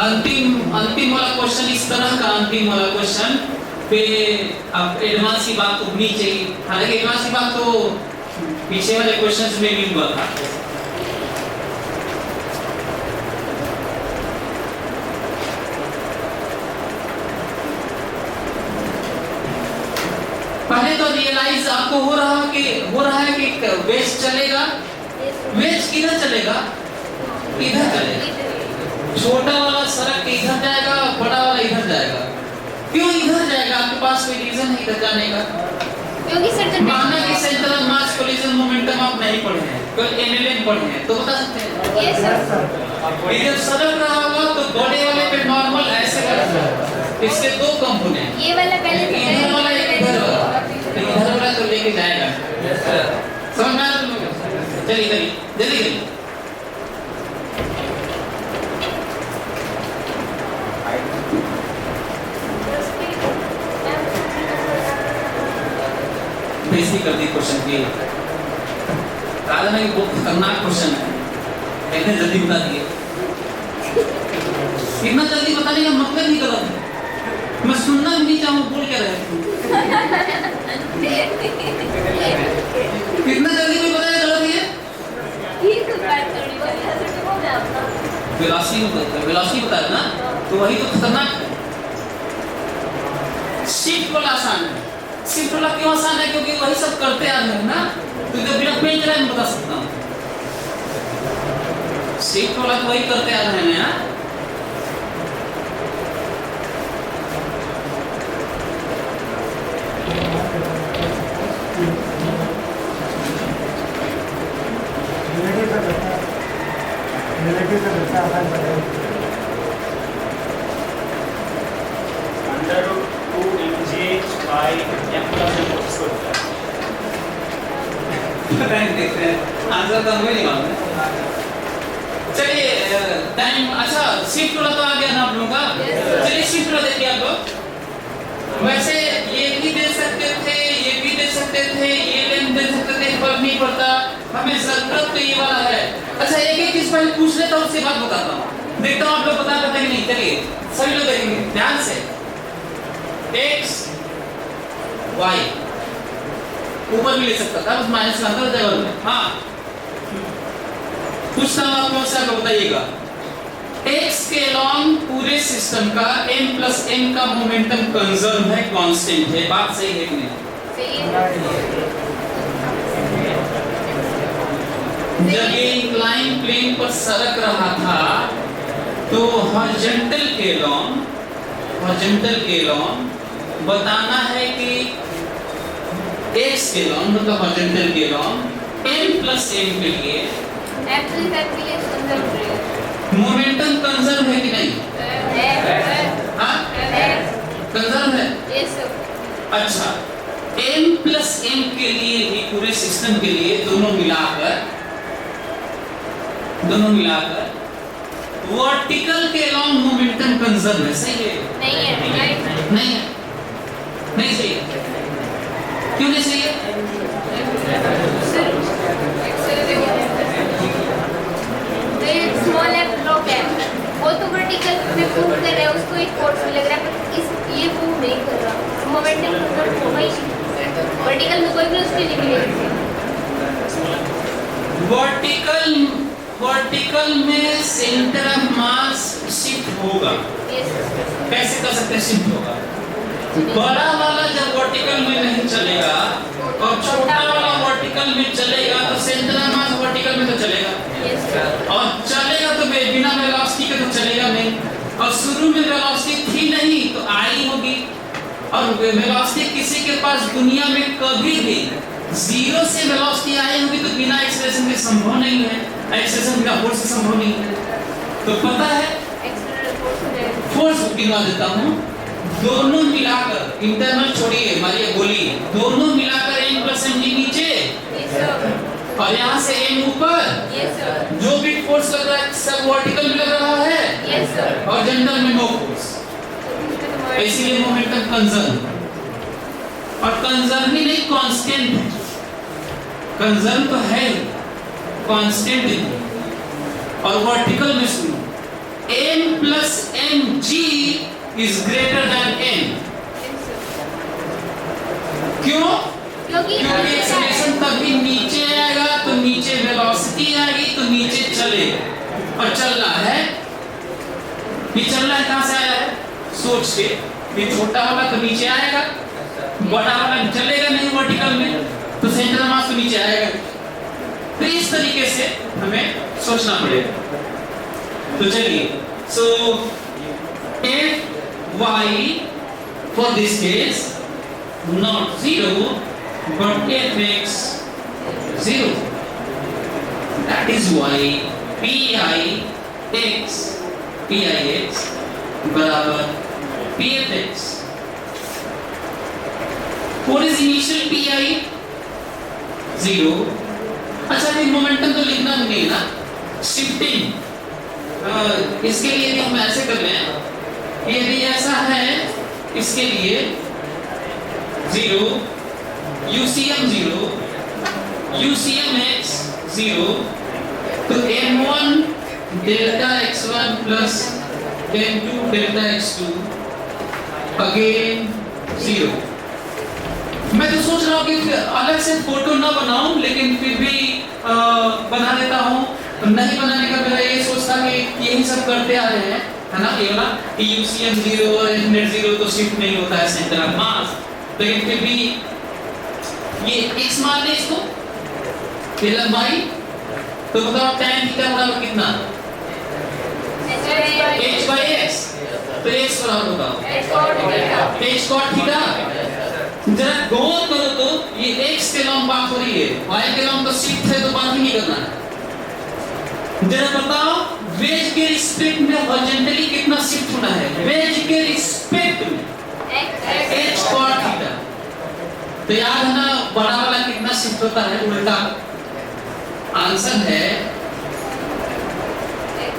अंतिम वाला क्वेश्चन, इस तरह का अंतिम वाला क्वेश्चन पे अब एडवांस की बात तो होनी चाहिए, हालांकि एडवांस की बात तो पीछे वाले क्वेश्चंस में भी हुआ था। पहले तो रियलाइज आपको हो रहा है कि वेज चलेगा, वेज किधर चलेगा, इधर चलेगा, छोटा वाला सड़क इधर जाएगा, बड़ा वाला इधर जाएगा। क्यों इधर जाएगा? आपके पास कोई रीजन है इधर जाने का? क्योंकि सर माना कि सेंट्रल मास कोलिजन मोमेंटम आप नहीं पढ़े हैं, केवल एनएलएम पढ़े हैं, तो बता सकते हैं। Yes sir. ये जब सड़क रहा होगा तो बड़े वाले पे नॉर्मल ऐसे करना, इसके दो कंपोनेंट, ये वाला पहले इधर वाला इधर वाला तो लेके जाएगा। समझ में आ रहा है तुम लोग? चलिए जल्दी करिए। बेसिक कर दी क्वेश्चन की, राजा ने बहुत खतरनाक क्वेश्चन है, इतने जल्दी बता दिए। इतना जल्दी बताने का मतलब नहीं कर रहा, मैं सुनना भी नहीं चाहूँ, बोल क्या रहे तुम? इतना जल्दी कोई बताया गलत है? ठीक है, बात करनी चाहिए, सर को मैं अपना वेलोसिटी बताया ना, तो वही तो खतरनाक है। शिफ्ट वाला आसान है। शिफ्ट वाला क्यों आसान है? क्योंकि वही सब करते आ रहे हैं ना, तो जब बिना पेन चलाए मैं बता सकता हूँ। शिफ्ट वाला तो वही करते आ रहे हैं ना। रिलेटिव का बच्चा आसान पड़ेगा। देखते हैं आंसर तो हमें नहीं मालूम है। चलिए टाइम, अच्छा शिफ्ट वाला तो आ गया ना आप लोगों का। चलिए शिफ्ट वाला देखिए आप लोग। वैसे ये भी दे सकते थे, ये भी दे सकते थे, ये लेंथ दे सकते थे, फर्क नहीं पड़ता, हमें जरूरत तो ये वाला है। अच्छा एक चीज पहले पूछ लेता हूँ, उसके बाद बताता हूँ, देखता हूँ आप लोग बता पाते कि नहीं। चलिए सभी लोग देखेंगे ध्यान से। x y ऊपर भी ले सकता था, बस माइनस का अंदर टेबल में। हाँ पूछता हूँ आप लोग से, आप बताइएगा x के अलॉन्ग पूरे सिस्टम का m प्लस m का मोमेंटम कंजर्व है, कांस्टेंट है, बात सही है कि नहीं? सही है। जब ये इंक्लाइन प्लेन पर सरक रहा था तो हॉरिजॉन्टल के अलॉन्ग बताना है कि x के अलॉन्ग मतलब हॉरिजॉन्टल के अलॉन्ग m प्लस m के लिए मोमेंटम कंजर्व है कि नहीं? हाँ कंजर्व है। अच्छा m प्लस m के लिए भी पूरे सिस्टम के लिए दोनों मिलाकर वर्टिकल के अलॉन्ग मोमेंटम कंजर्व है। सही है? नहीं है। नहीं सही है। क्यों नहीं सही है? स्मॉल एफ ब्लॉक है, वो तो वर्टिकल में मूव कर रहा है, उसको एक फोर्स में लग रहा है, पर इस ये मूव नहीं कर रहा, मोमेंटम कंजर्व होगा ही। वर्टिकल में कोई भी उसके नहीं मिलेगी। वर्टिकल में सेंटर ऑफ मास शिफ्ट होगा। कैसे कर सकते हैं शिफ्ट होगा? बड़ा वाला जब वर्टिकल में नहीं चलेगा और छोटा वाला वर्टिकल में चलेगा तो सेंटर ऑफ मास वर्टिकल में तो चलेगा, और चलेगा तो बिना वेलोसिटी के तो चलेगा नहीं, और शुरू में वेलोसिटी थी नहीं तो आई होगी, और वेलोसिटी किसी के पास दुनिया में कभी भी जीरो से वेलोसिटी आई होगी तो बिना एक्सेलरेशन के संभव नहीं है, एक्सेलरेशन बिना फोर्स से संभव नहीं है। तो पता है फोर्स गिनवा देता हूँ, दोनों मिलाकर, इंटरनल छोड़िए, मारिए गोली, दोनों मिलाकर n प्लस mg नीचे और यहाँ से n ऊपर, जो भी फोर्स लग रहा है सब वर्टिकल में लग रहा है और जनरल में नो फोर्स, इसीलिए मोमेंटम कंजर्व। और कंजर्व ही नहीं कांस्टेंट है, कंजर्व तो है कांस्टेंट है। और वर्टिकल में सुनो, m plus mg is greater than n। क्यों? क्योंकि एक्सेलरेशन तभी नीचे आएगा तो नीचे वेलोसिटी आएगी तो नीचे चलेगा। और चलना है, ये चलना है कहां से आया है? सोच के, ये छोटा होगा तो नीचे आएगा, बड़ा वाला चलेगा नहीं वर्टिकल में तो सेंटर ऑफ मास तो नीचे आएगा। तो इस तरीके से हमें सोचना पड़ेगा। तो चलिए, सो if y for this case not 0 but fx 0, that is why pix बराबर pfx। what is initial pi? 0। अच्छा, ये मोमेंटम तो लिखना नहीं है ना, शिफ्टिंग, इसके लिए भी हम ऐसे कर रहे हैं, यदि ऐसा है इसके लिए 0, UCM 0, UCM x 0, तो m1 delta x1 plus m2 delta x2 again 0। मैं तो सोच रहा हूँ कि अलग से फोटो ना बनाऊं, लेकिन फिर भी बना लेता हूँ। नहीं बनाने का मेरा ये सोचता कि यही सब करते आ रहे हैं, है ना, ये वाला UCM 0 और net 0 तो शिफ्ट नहीं होता है सेंटर ऑफ मास, लेकिन फिर भी ये x मान ले इसको, ये लंबाई, तो बताओ tan थीटा बराबर कितना? h by x, तो x बराबर होगा h cot थीटा। जरा गौर करो तो ये x के लंब बात हो रही है, y के लंब तो शिफ्ट है तो बात ही नहीं करना है। जरा बताओ वेज के रिस्पेक्ट में हॉरिजॉन्टली कितना शिफ्ट होना है? वेज के रिस्पेक्ट में h cot थीटा। तो याद है ना बड़ा वाला कितना शिफ्ट होता है उल्टा? आंसर है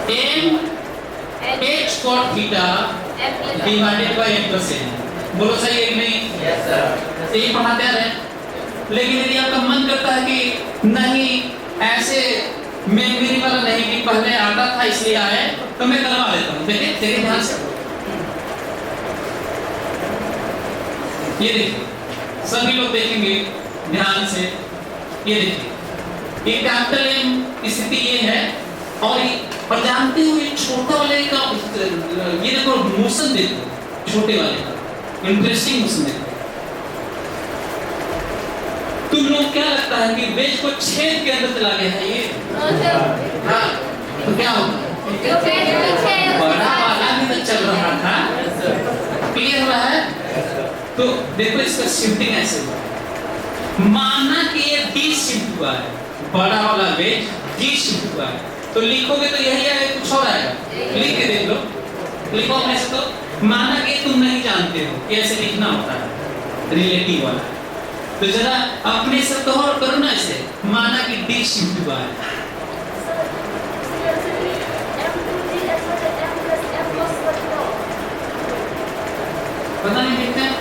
m h cot theta divided by m plus n। बोलो सही है कि नहीं? Yes sir. यही पढ़ाते आ रहे हैं। लेकिन यदि आपका मन करता है कि नहीं ऐसे मेमोरी वाला नहीं कि पहले आता था इसलिए आए, तो मैं करवा देता हूँ। देखिए ध्यान से, ये देखिए, सभी लोग देखेंगे ध्यान से। ये देखिए, ये कैपिटल M स्थिति ये है, और जानते हो ये छोटा वाले का, ये देखो मोशन देखो छोटे वाले का, इंटरेस्टिंग मोशन देखो। तुम लोग क्या लगता है कि वेज को छेद के अंदर चला गया है ये? हाँ, तो क्या होगा? बड़ा वाला भी तो चल रहा था, क्लियर हो रहा है? तो देखो इसका शिफ्टिंग ऐसे हुआ, माना कि ये डी शिफ्ट हुआ है, बड़ा वाला वेज डी शिफ्ट हुआ है, तो लिखोगे तो यही आएगा, कुछ और आएगा? लिख के देख लो, लिखो अपने से। तो माना कि तुम नहीं जानते हो कैसे लिखना होता है रिलेटिव वाला, तो जरा अपने से तो और करो ना इसे। माना कि डी शिफ्ट हुआ है, पता नहीं देखते हैं,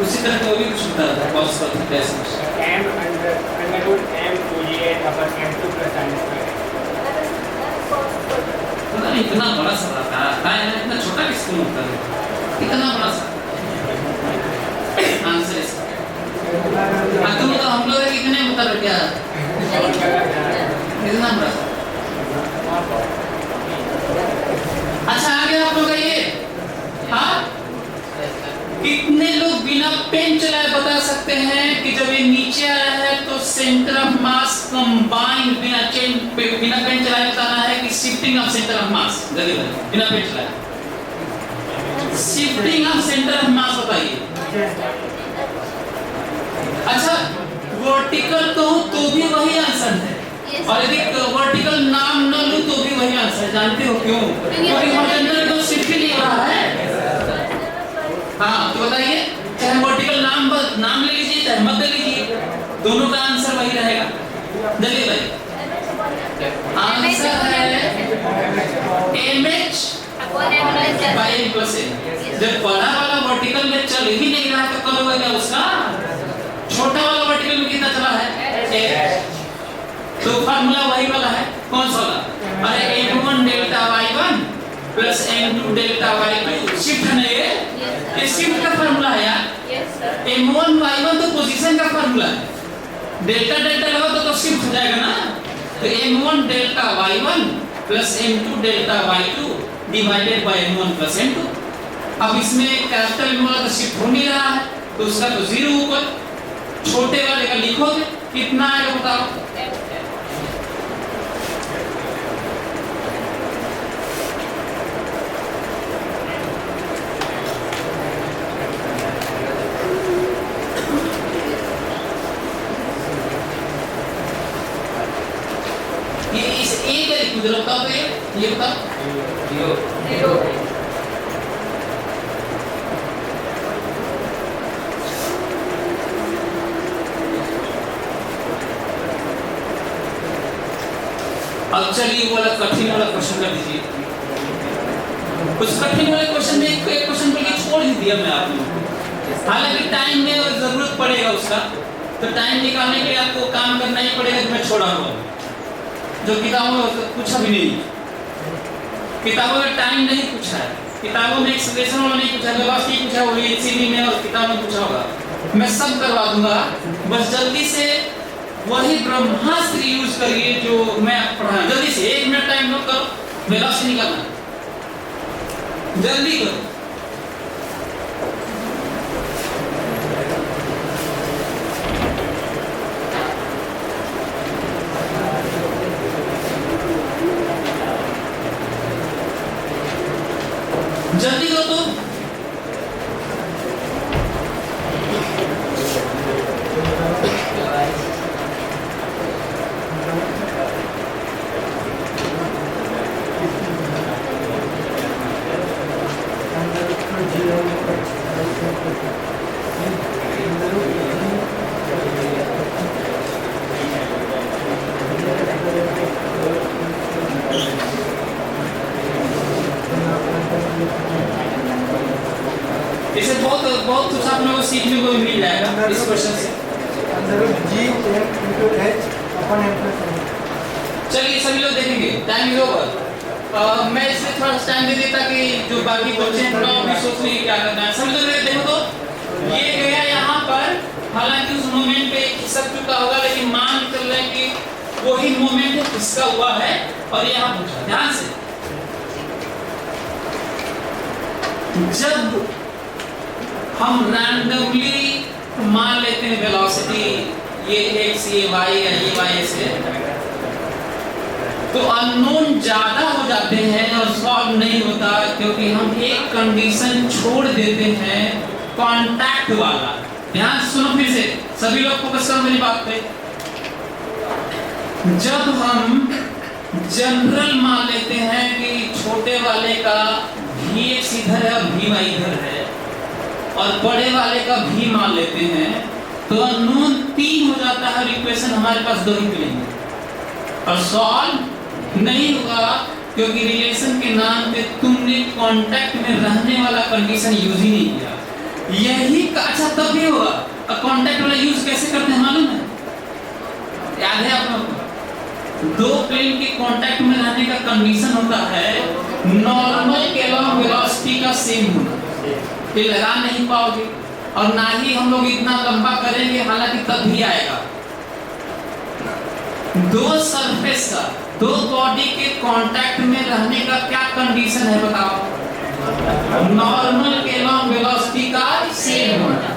उसी तरह का भी कुछ होता है cos पर थीटा ऐसे m under root m 2g अपन m2 plus sin square। पता नहीं इतना बड़ा सा रहता है, इतना छोटा किसको होता है, इतना बड़ा सा आंसर इसका। तुम तो हम लोग इतने मतलब क्या इतना बड़ा सा। अच्छा आगे आप लोग ये, हाँ, कितने लोग बिना पेन चलाए बता सकते हैं कि जब ये नीचे आया है तो सेंटर ऑफ मास कंबाइंड, बिना पेन चलाए बताना है कि शिफ्टिंग ऑफ सेंटर ऑफ मास, बिना पेन चलाए। शिफ्टिंग ऑफ सेंटर ऑफ मास बताइए। अच्छा वर्टिकल कहूं तो भी वही आंसर है, और यदि वर्टिकल नाम न लूं तो भी वही आंसर है। जानते हो क्यों? क्योंकि हॉरिजॉन्टल को शिफ्ट ही नहीं हो रहा है। हाँ तो बताइए, चाहे वर्टिकल नाम ले लीजिए चाहे मत ले लीजिए, दोनों का आंसर वही रहेगा। जल्दी भाई आंसर है mh by n plus n। जब बड़ा वाला वर्टिकल में चल ही नहीं रहा तो कब होगा उसका छोटा वाला वर्टिकल में कितना चला है? तो फार्मूला वही वाला है। कौन सा वाला? अरे m1 delta y1 plus m2 delta y2 shift है ना, ये शिफ्ट का फार्मूला है यार। m1 y1 तो पोजीशन का फार्मूला है, डेल्टा डेल्टा लगा तो शिफ्ट हो जाएगा ना। तो m1 delta y1 plus m2 delta y2 divided by m1 plus m2। अब इसमें कैपिटल m वाला तो शिफ्ट हो नहीं रहा है तो उसका तो 0 ऊपर, छोटे वाले का लिखोगे कितना आएगा बताओ? ये इस a का लिख दो, बताओ तो ये बताओ 0। अब चलिए वाला कठिन वाला क्वेश्चन कर दीजिए। उस कठिन वाले क्वेश्चन में एक क्वेश्चन को छोड़ ही दिया मैं आप लोगों को, हालांकि टाइम में जरूरत पड़ेगा उसका, तो टाइम निकालने के लिए आपको काम करना ही पड़ेगा। जो मैं छोड़ा हुआ जो किताबों में पूछा भी नहीं, किताबों में टाइम नहीं पूछा है, किताबों में एक्सप्रेशन वाला नहीं पूछा, वेलोसिटी पूछा वो एचसीवी में और किताब में पूछा होगा। मैं सब करवा दूंगा, बस जल्दी से वही ब्रह्मास्त्र यूज करिए जो मैं पढ़ा। जल्दी से 1 मिनट टाइम नोट करो, वेलोसिटी निकालना जल्दी करो। जल्दी करो तो। इसे बहुत कुछ आप लोगों को सीखने को मिल जाएगा इस क्वेश्चन से। चलिए सभी लोग देखेंगे, टाइम इज ओवर। मैं इसमें थोड़ा टाइम दे देता कि जो बाकी बच्चे हैं थोड़ा भी सोच लें क्या करना है। सभी लोग देखो तो ये गया यहाँ पर, हालांकि उस मोमेंट पे खिसक चुका होगा, लेकिन मान चल रहे हैं कि वही मोमेंट खिसका हुआ है और यहाँ पूछा। ध्यान से, जब हम रैंडमली मान लेते हैं वेलोसिटी ये x ये y या ये y से, तो अननोन ज्यादा हो जाते हैं और सॉल्व नहीं होता, क्योंकि हम एक कंडीशन छोड़ देते हैं कांटेक्ट वाला। ध्यान सुनो फिर से, सभी लोग फोकस करो मेरी बात पे। जब हम जनरल मान लेते हैं कि छोटे वाले का vx इधर है और vy इधर है, और बड़े वाले का भी मान लेते हैं, तो अननोन 3 हो जाता है और इक्वेशन हमारे पास 2 ही मिलेंगे और सॉल्व नहीं होगा, क्योंकि रिलेशन के नाम पे तुमने कांटेक्ट में रहने वाला कंडीशन यूज ही नहीं किया। यही अच्छा तब भी होगा। और कांटेक्ट वाला यूज कैसे करते हैं मालूम है? याद है आप लोगों को? 2 प्लेन के कांटेक्ट में रहने का कंडीशन होता है नॉर्मल के अलॉन्ग वेलोसिटी का सेम होना। ये लगा नहीं पाओगे और ना ही हम लोग इतना लंबा करेंगे, हालांकि तब भी आएगा। 2 सरफेस का, 2 बॉडी के कांटेक्ट में रहने का क्या कंडीशन है बताओ? नॉर्मल के अलॉन्ग वेलोसिटी का सेम होना।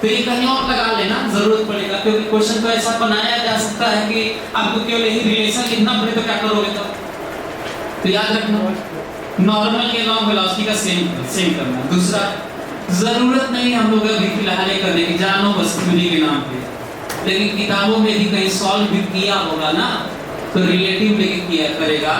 तो ये कहीं और लगा लेना जरूरत पड़ेगा, क्योंकि क्वेश्चन को ऐसा बनाया जा सकता है कि आपको केवल यही रिलेशन लिखना पड़े तो क्या करोगे तब? तो याद रखना नॉर्मल के लॉन्ग वेलोसिटी का सेम करना। दूसरा, जरूरत नहीं हम लोग अभी फिलहाल करने की, जानो बस थ्योरी के नाम पे, लेकिन किताबों में भी कहीं सॉल्व भी किया होगा ना, तो रिलेटिव लेके किया करेगा।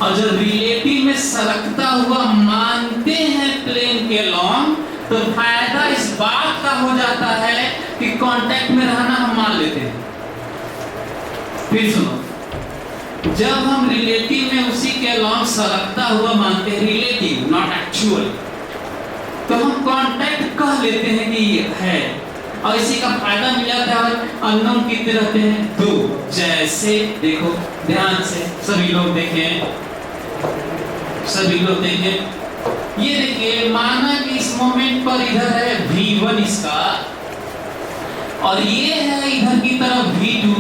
और जब रिलेटिव में सरकता हुआ मानते हैं प्लेन के लॉन्ग, तो फायदा इस बात का हो जाता है कि कांटेक्ट में रहना हम मान लेते हैं। फिर सुनो, जब हम रिलेटिव में उसी के लॉन्ग सरकता हुआ मानते हैं, रिलेटिव नॉट एक्चुअल, तो हम कांटेक्ट कह लेते हैं कि ये है, और इसी का फायदा मिल जाता है। और अननोन कितने रहते हैं? 2। जैसे देखो ध्यान से सभी लोग देखें, सभी लोग देखें, ये देखिए, माना कि इस मोमेंट पर इधर है v1 इसका, और ये है इधर की तरफ v2,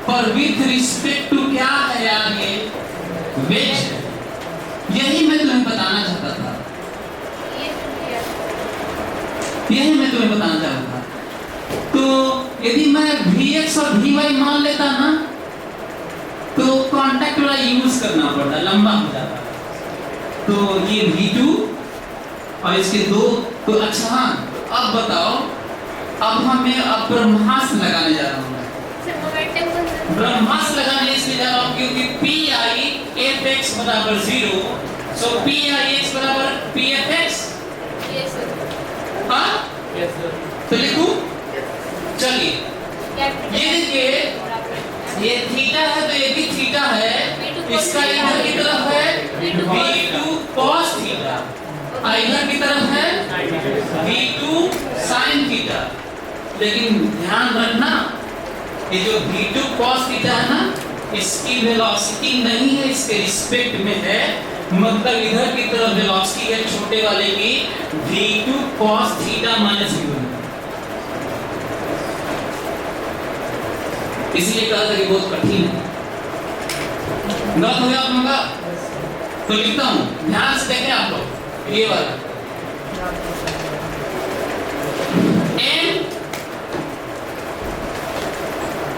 पर विथ रिस्पेक्ट टू क्या है यार, ये वेज। यही मैं तुम्हें बताना चाहता था, यही मैं तुम्हें बताना चाहता था। तो यदि मैं vx और vy मान लेता ना, तो कांटेक्ट वाला यूज करना पड़ता, लंबा हो जाता। तो ये v2 और इसके 2, तो अच्छा हाँ, अब बताओ, अब अब ब्रह्मास्त्र लगाने जा रहा हूँ। ब्रह्मास्त्र लगाने इसलिए जा रहा हूँ क्योंकि pi fx बराबर 0, सो pi x बराबर pfx। हाँ, तो लिखूं? चलिए, ये देखिए, ये थीटा है तो ये भी थीटा है, इसका इधर की तरफ है v2 cos थीटा, और इधर की तरफ है v2 sin थीटा। लेकिन ध्यान रखना, ये जो v2 cos थीटा है ना, इसकी वेलोसिटी नहीं है, इसके रिस्पेक्ट में है, मतलब इधर की तरफ वेलोसिटी है छोटे वाले की v2 cos theta minus v1। इसलिए कहा था कि बहुत कठिन है। गलत हो गया आप लोगों का? तो लिखता हूं, ध्यान से देखें आप लोग, ये वाला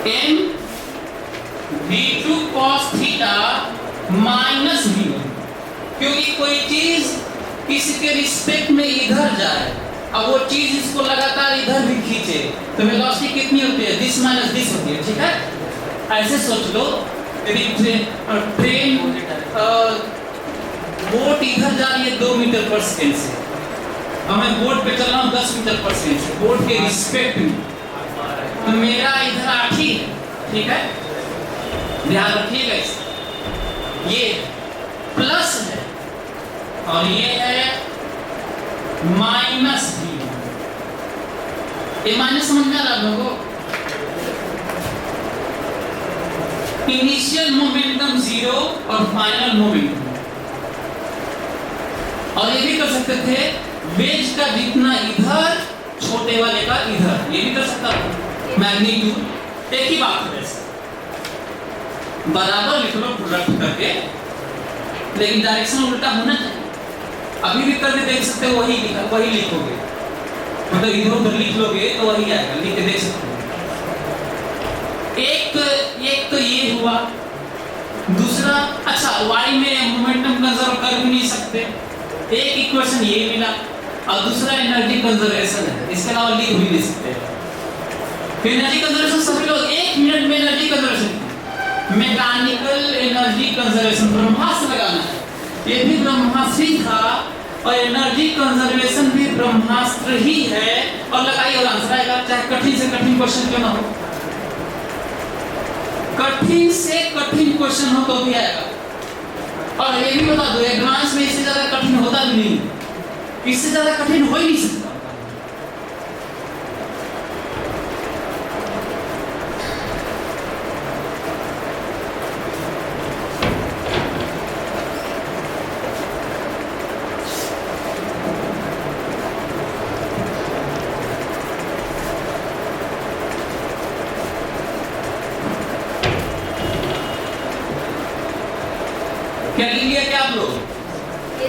n v2 cos theta minus v1, क्योंकि कोई चीज किसी के रिस्पेक्ट में इधर जाए, अब वो चीज इसको लगातार इधर भी खींचे, तो वेलोसिटी कितनी होती है? दिस माइनस दिस होती है, ठीक है? ऐसे सोच लो, यदि ट्रेन बोट इधर जा रही है 2 मीटर पर सेकेंड से, और मैं बोट पे चल रहा हूँ 10 मीटर पर सेकेंड से, बोट के रिस्पेक्ट में, तो मेरा इधर 8 ही है, ठीक है? ध्यान रखिएगा इसे, ये प्लस है और ये है माइनस v। ये माइनस समझ में आ रहा है लोगों को? इनिशियल मोमेंटम 0 और फाइनल मोमेंटम। और ये भी कर सकते थे, वेज का जितना इधर, छोटे वाले का इधर, ये भी कर सकता था। मैग्नीट्यूड एक ही बात है, बराबर लिख लो प्रोडक्ट करके, लेकिन डायरेक्शन उल्टा होना चाहिए। अभी भी करके देख सकते हो, वही लिखोगे, मतलब इधर उधर लिख लोगे तो वही आएगा, लिख के देख सकते हो। एक तो ये हुआ, दूसरा, अच्छा y में मोमेंटम कंजर्व कर भी नहीं सकते, एक इक्वेशन ये मिला, और दूसरा एनर्जी कंजर्वेशन है, इसके अलावा लिख भी नहीं सकते। फिर एनर्जी कंजर्वेशन सभी लोग 1 मिनट में energy conservation, mechanical energy conservation ब्रह्मास्त्र लगाना है, ये भी ब्रह्मास्त्र ही था, और एनर्जी कंजर्वेशन भी ब्रह्मास्त्र ही है, और लगाइए और आंसर आएगा, चाहे कठिन से कठिन क्वेश्चन क्यों ना हो, कठिन से कठिन क्वेश्चन हो तो भी आएगा। और ये भी बता दो, एडवांस में इससे ज्यादा कठिन होता भी नहीं, इससे ज्यादा कठिन हो ही नहीं सकता। क्या लिख लिया क्या आप लोग?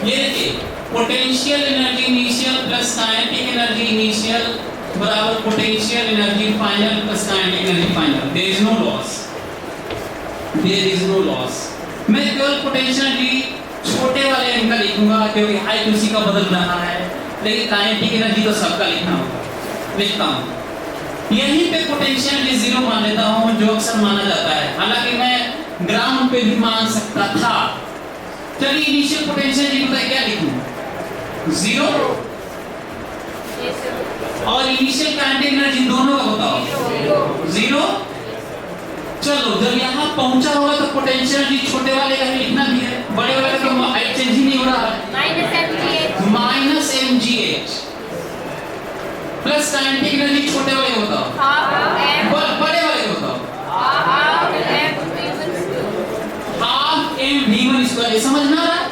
ये देखिए, potential energy initial plus kinetic energy initial बराबर potential energy final plus kinetic energy final. There is no loss, there is no loss. मैं केवल पोटेंशियल एनर्जी छोटे वाले m का लिखूंगा क्योंकि हाइट उसी का बदल रहा है, लेकिन काइनेटिक एनर्जी तो सबका लिखना होगा। लिखता हूँ यहीं पे पोटेंशियल जीरो मान लेता हूँ जो अक्सर माना जाता है, हालांकि मैं ग्राउंड पे भी मान सकता था। चलिए इनिशियल पोटेंशियल जी बताइए क्या लिखूं? जीरो और इनिशियल काइनेटिक एनर्जी दोनों का बताओ जीरो। चलो जब यहाँ पहुंचा होगा तो पोटेंशियल जी छोटे वाले का ही लिखना भी है, बड़े वाले का तो हाइट चेंज ही नहीं हो रहा है। Minus mgh plus kinetic energy छोटे वाले का बताओ, बड़े वाले का बताओ। हाफ mv1 स्क्वायर, ये समझ में आ रहा है?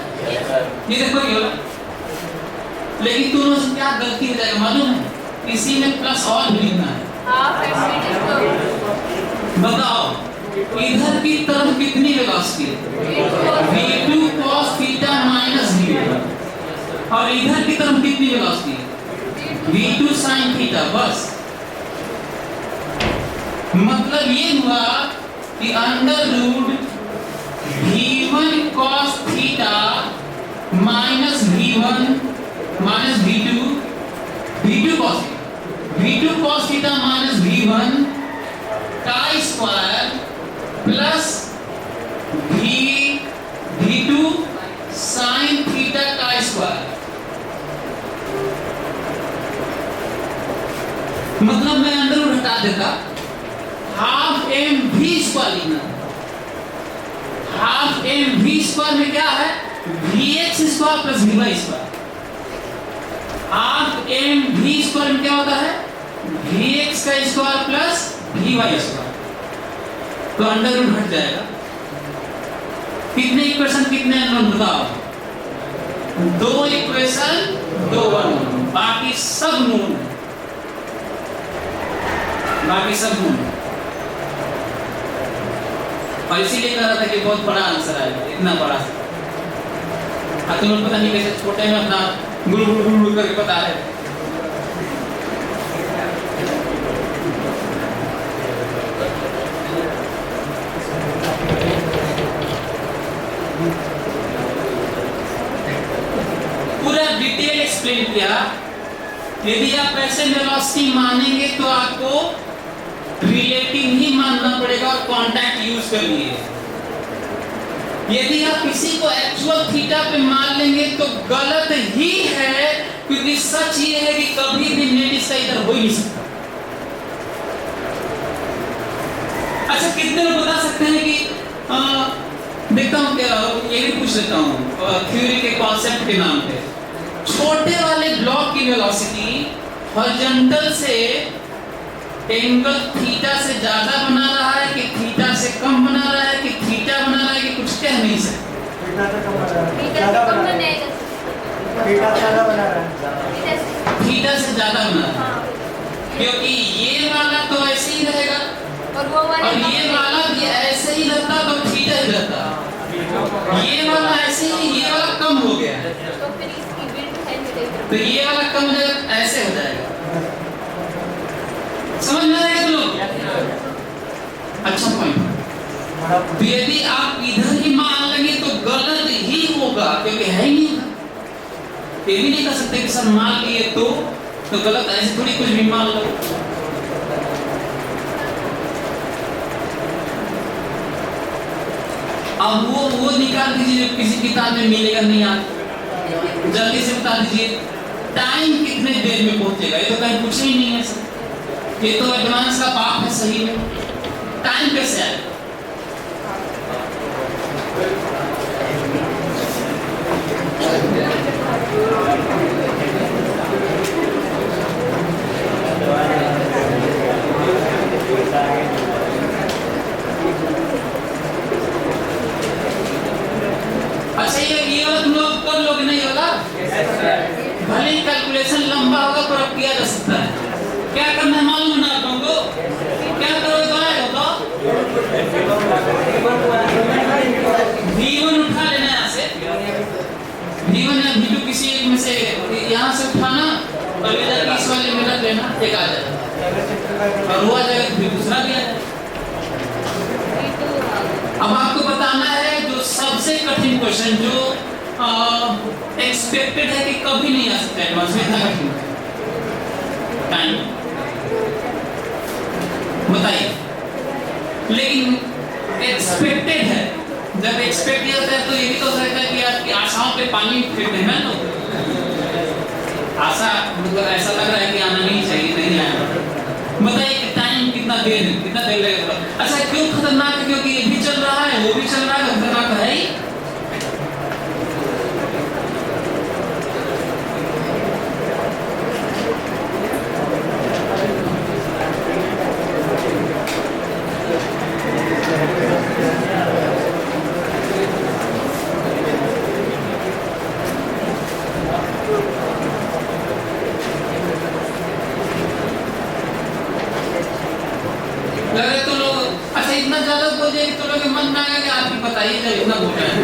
ये देखो ये वाला, लेकिन दोनों से क्या गलती हो जाएगा मालूम है? इसी में प्लस और भी लिखना है। बताओ इधर की तरफ कितनी वेलोसिटी है? v2 cos theta minus v1, और इधर की तरफ कितनी वेलोसिटी है? v2 sin theta. बस मतलब ये हुआ कि under root v1 cos theta minus v1 minus v2 cos theta minus v1 का square plus v2 sin theta का स्क्वायर। मतलब मैं अंदर रूट हटा देता, हाफ mv स्क्वायर लिखना। हाफ mv स्क्वायर में क्या है? vx square plus vy square. Half mv square में क्या होता है? vx का स्क्वायर प्लस vy स्क्वायर। तो अंडर रूट हट जाएगा। कितने इक्वेशन कितने अननोन बताओ? दो इक्वेशन दो अननोन, बाकी सब नोन, बाकी सब नोन। और इसीलिए कह रहा था कि बहुत बड़ा आंसर आएगा, इतना बड़ा। तुम पता नहीं कैसे छोटे में अपना गुरु गुरु गुरु करके बता रहे। पूरा डिटेल एक्सप्लेन किया। यदि आप ऐसे वेलोसिटी मानेंगे तो आपको रिलेटिव ही मानना पड़ेगा और कांटेक्ट यूज करिए। यदि आप किसी को एक्चुअल थीटा पे मान लेंगे तो गलत ही है, क्योंकि सच ये है कि कभी भी नेट इसका इधर हो ही नहीं सकता। अच्छा कितने लोग बता सकते हैं कि देखता हूं क्या, ये भी पूछ लेता हूं थ्योरी के कॉन्सेप्ट के नाम पे, छोटे वाले ब्लॉक की वेलोसिटी हॉरिजॉन्टल से एंगल थीटा से ज्यादा बना रहा है कि थीटा से कम बना रहा है कि थीटा बना रहा है कि कुछ कह नहीं सकते? थीटा से कम बना रहा है, थीटा से ज्यादा बना रहा है, थीटा से ज्यादा बना रहा है, क्योंकि ये वाला तो ऐसे ही रहेगा और ये वाला भी ऐसे ही रहता तो थीटा ही रहता। ये वाला ऐसे ही, ये वाला कम हो गया तो ये वाला कम हो जाएगा, ऐसे हो जाएगा। समझ में आएगा लोग? अच्छा पॉइंट। तो यदि आप इधर ही मान लेंगे तो गलत ही होगा, क्योंकि है ही नहीं। ये भी नहीं कर सकते कि सर मान लिए तो गलत, ऐसे थोड़ी कुछ भी मान लो। अब वो निकाल दीजिए जो किसी किताब में मिलेगा नहीं। आप जल्दी से बता दीजिए टाइम कितने देर में पहुंचेगा? ये तो कहीं पूछ ही नहीं है सर, ये तो एडवांस का पाप है। सही में टाइम कैसे आएगा? अच्छा ये वाला तुम लोग कर लोगे नहीं होगा? भले ही कैलकुलेशन लंबा होगा पर अब किया जा सकता है। क्या करना है मालूम ना आपको? क्या करोगे तो आएगा तो v1 उठा लेना यहाँ से, v1 या v2 किसी एक में से यहाँ से उठाना और इधर की इस वाले में रख लेना, एक आ जाएगा और वो आ जाएगा तो फिर दूसरा भी आ जाएगा। अब आपको बताना है जो सबसे कठिन क्वेश्चन जो एक्सपेक्टेड है कि कभी नहीं आ सकता एडवांस में टाइम, बताइए। लेकिन एक्सपेक्टेड है, जब एक्सपेक्ट किया जाता है तो ये भी तो हो सकता है कि आपकी आशाओं पे पानी फेंक देना तो आशा मतलब ऐसा लग रहा है कि आना नहीं चाहिए, नहीं आया। बताइए कि टाइम कितना देर लगेगा। अच्छा क्यों खतरनाक है? क्योंकि ये भी चल रहा है, वो भी चल रहा है, खतरनाक है ही। इतना ज्यादा बोल जाए तो लोग मन में आएगा कि आप ही बताइए जब इतना बोल रहे हैं।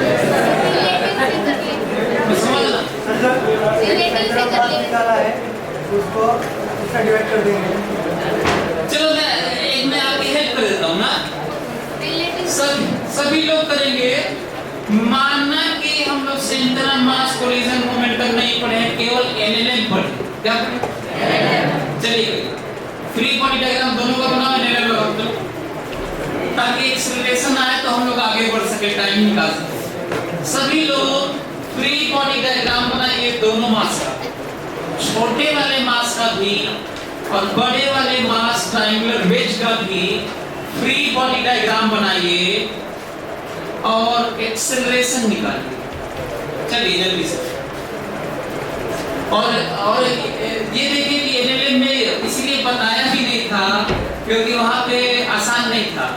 समझना निकाला है उसको उसका डिवाइड कर देंगे। चलो मैं आपकी हेल्प कर देता हूँ ना। सभी लोग करेंगे। मानना कि हम लोग centre of mass collision momentum नहीं पढ़े, केवल एनएलएम पढ़े। क्या पढ़े? चलिए फ्री बॉडी डायग्राम दोनों का बनाओ, एनएलएम लगाओ, ताकि एक्सेलरेशन आए तो हम लोग आगे बढ़ सके, टाइम निकाल सके। सभी लोग फ्री बॉडी डायग्राम बनाइए दोनों मास का, छोटे वाले मास का भी और बड़े वाले मास ट्रायंगुलर वेज का भी फ्री बॉडी डायग्राम बनाइए और एक्सेलरेशन निकालिए। चलिए जल्दी से। और ये देखिए कि एनएलएम में इसलिए बताया भी नहीं था क्योंकि वहां पे आसान नहीं था।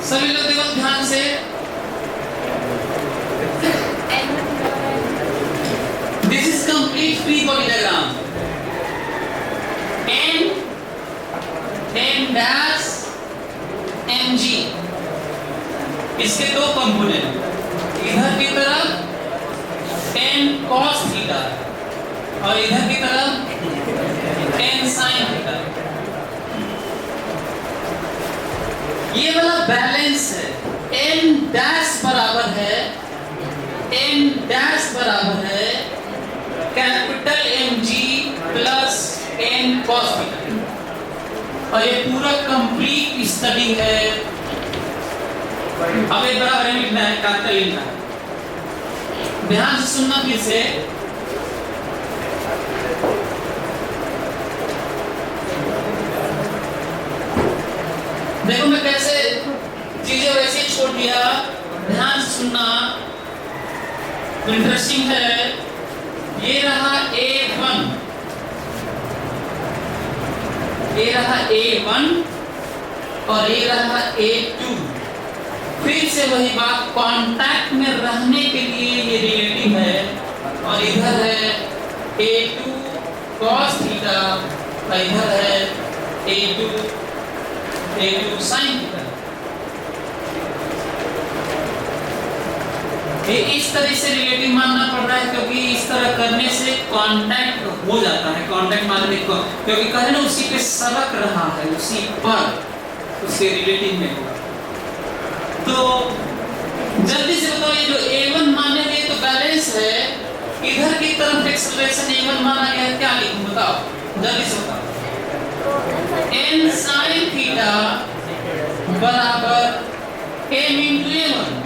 सभी लोग देखो ध्यान से। This is complete free body diagram. N dash M G, इसके दो कंपोनेंट, इधर की तरफ एन कॉस थीटा और इधर की तरफ एन साइन थीटा। ये वाला बैलेंस है। एन डैश बराबर है, एन डैश बराबर है capital M G plus N cos theta. और ये पूरा कंप्लीट स्टडी है। अब एक बराबर है लिखना है, कैपिटल लिखना है। ध्यान से सुनना फिर से। देखो मैं कैसे चीजें वैसे ही छोड़ दिया, ध्यान से सुनना, इंटरेस्टिंग है। ये रहा A1, ये रहा A1 और ये रहा A2। फिर से वही बात, कांटेक्ट में रहने के लिए ये रिलेटिव है। और इधर है A2 cos थीटा और इधर है A2 sin थीटा। ये इस तरह से रिलेटिव मानना पड़ रहा है क्योंकि इस तरह करने से कांटेक्ट हो जाता है। कांटेक्ट मानने को क्योंकि कहे ना उसी पे सरक रहा है, उसी पर उसके रिलेटिव में होगा। तो जल्दी से बताओ, ये जो A1 माने गए तो बैलेंस है, इधर की तरफ एक्सेलरेशन A1 माना गया है, क्या लिखूं बताओ, जल्दी से बताओ। n sin थीटा बराबर m into A1।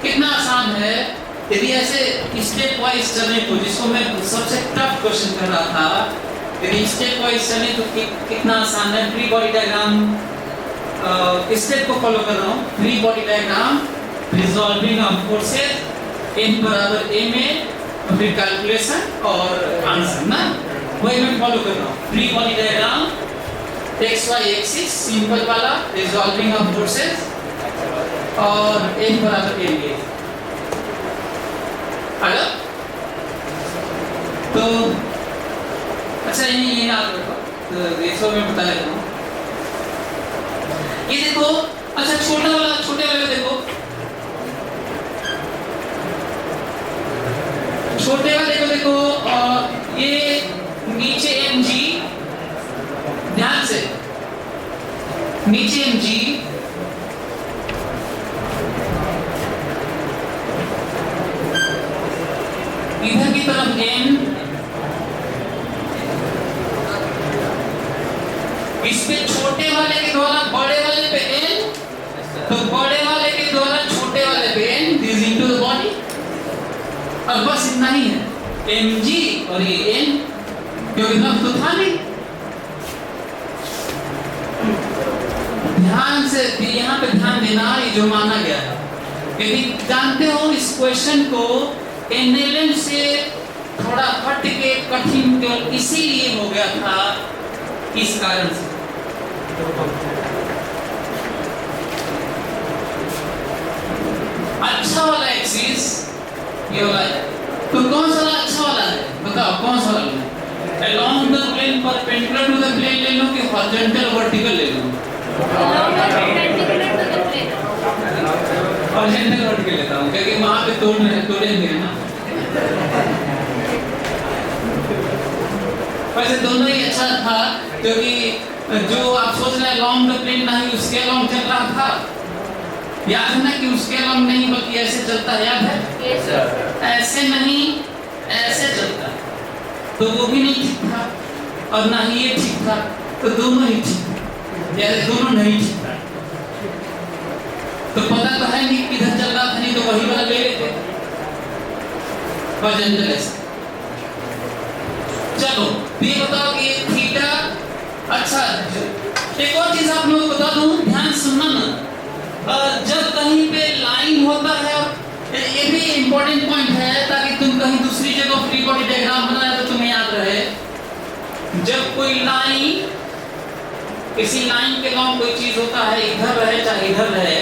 कितना आसान है। यदि ऐसे स्टेप वाइज चलने को, जिसको मैं सबसे टफ क्वेश्चन कर रहा था, यदि स्टेप वाइज चले तो कितना आसान है। फ्री बॉडी डायग्राम स्टेप को फॉलो कर रहा हूँ। Free body diagram, resolving of forces, n बराबर a में और फिर कैलकुलेशन और आंसर ना, वही मैं फॉलो कर रहा हूँ। Free body diagram, X Y axis simple वाला, रिजॉल्विंग ऑफ फोर्सेस और n बराबर a में। आया? तो अच्छा ये याद रखो, तो इसको मैं बता देता हूँ। ये देखो, अच्छा छोटे वाले देखो, छोटे वाले को देखो, ये नीचे mg, ध्यान से नीचे mg, इधर की तरफ n, इसमें छोटे वाले के द्वारा बड़े वाले पे n, तो बड़े वाले के द्वारा छोटे वाले पे n, this into the body. अब बस इतना ही है, mg और ये n, क्योंकि रफ तो था नहीं। ध्यान से यहाँ पे ध्यान देना, ये जो माना गया है। यदि जानते हो इस क्वेश्चन को एनएलएम से थोड़ा हट के कठिन केवल इसीलिए हो गया था, इस कारण से। अच्छा वाला एक्सिस ये वाला है, तो कौन सा वाला अच्छा वाला है बताओ, कौन सा वाला है? Along the plane perpendicular to the plane ले लो कि horizontal vertical ले लो? horizontal vertical लेता हूँ, क्योंकि वहाँ पे तोड़ेंगे ना। वैसे दोनों ही अच्छा था, क्योंकि जो आप सोच रहे हैं along the plane नहीं, उसके along चल रहा था। याद है ना कि उसके along नहीं बल्कि ऐसे चलता है, याद है? Yes, sir. ऐसे नहीं, ऐसे चलता है, तो वो भी नहीं ठीक था और ना ही ये ठीक था, तो दोनों ही ठीक, या दोनों नहीं ठीक था। तो पता तो है नहीं किधर चल रहा था, नहीं तो वही वाला ले लेते। चलो ये बताओ कि थीटा, अच्छा एक और चीज आप लोगों को बता दूं, ध्यान सुनना ना, जब कहीं पे लाइन होता है, ये भी इंपॉर्टेंट पॉइंट है ताकि तुम कहीं दूसरी जगह फ्री बॉडी डायग्राम बनाए तो तुम्हें याद रहे। जब कोई लाइन, किसी लाइन के लॉन्ग कोई चीज होता है, इधर रहे चाहे इधर रहे,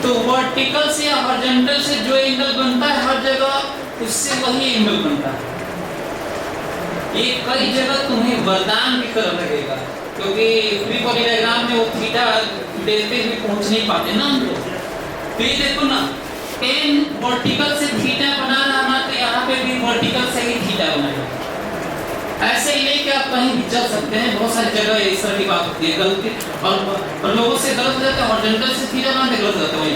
तो वर्टिकल से या हॉरिजॉन्टल से जो एंगल बनता है हर जगह, उससे वही एंगल बनता है। ये कई जगह तुम्हें वरदान की तरह लगेगा, क्योंकि फ्री बॉडी डायग्राम में वो थीटा देखते हुए पहुंच नहीं पाते ना हम लोग। तो ये देखो ना, n वर्टिकल से थीटा बना रहा ना, तो यहाँ पे भी वर्टिकल से ही थीटा बनाएगा। ऐसे ही लेके आप कहीं भी चल सकते हैं, बहुत सारी जगह इस तरह की बात होती है, गलती और लोगों से गलत हो जाता है, हॉरिजॉन्टल से थीटा बनाते गलत हो जाता है वही।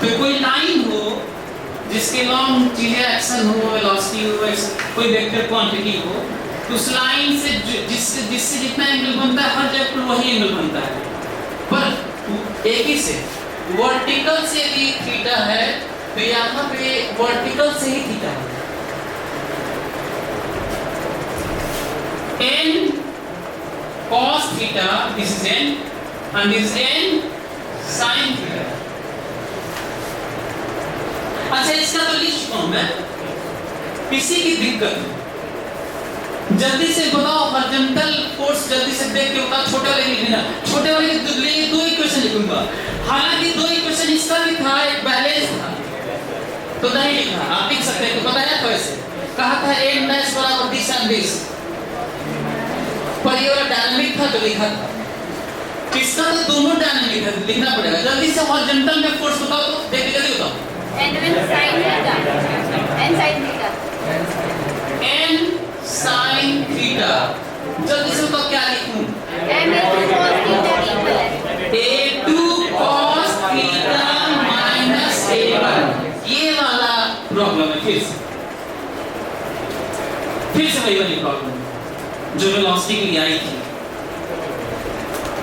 तो कोई लाइन हो जिसके लॉन्ग चीजें एक्शन हो, वेलोसिटी हो, कोई वेक्टर क्वांटिटी हो, तो उस लाइन से जिससे जितना एंगल बनता है हर जगह पर वही एंगल बनता है। पर एक ही से वर्टिकल से भी थीटा है, तो यहाँ पे वर्टिकल से ही थीटा है। n cos theta, this is n, and this is n sin theta। अच्छा इसका तो लिख चुका हूं मैं, किसी की दिक्कत जल्दी से बताओ, हॉरिजॉन्टल फोर्स जल्दी से देख के बताओ, छोटे वाले लिख लेना, छोटे वाले के लिए दो इक्वेशन लिखूंगा। हालांकि दो इक्वेशन इसका भी था, एक बैलेंस था, तो नहीं लिखा, आप लिख सकते हैं, तो बताया कैसे, कहा था n डैश बराबर दिस एंड दिस, पर ये वाला डायनामिक था तो लिखा था। किसका तो दोनों डायनामिक है, लिखना पड़ेगा। जल्दी से हॉरिजॉन्टल में फोर्स बताओ, तो देख जल्दी बताओ। n sin theta, n sin theta, n sin theta, जल्दी से बताओ क्या लिखूं? n cos theta इक्वल है a2 cos theta minus a1, ये वाला प्रॉब्लम है। फिर से वही वाली प्रॉब्लम जो वेलोसिटी के लिए आई थी,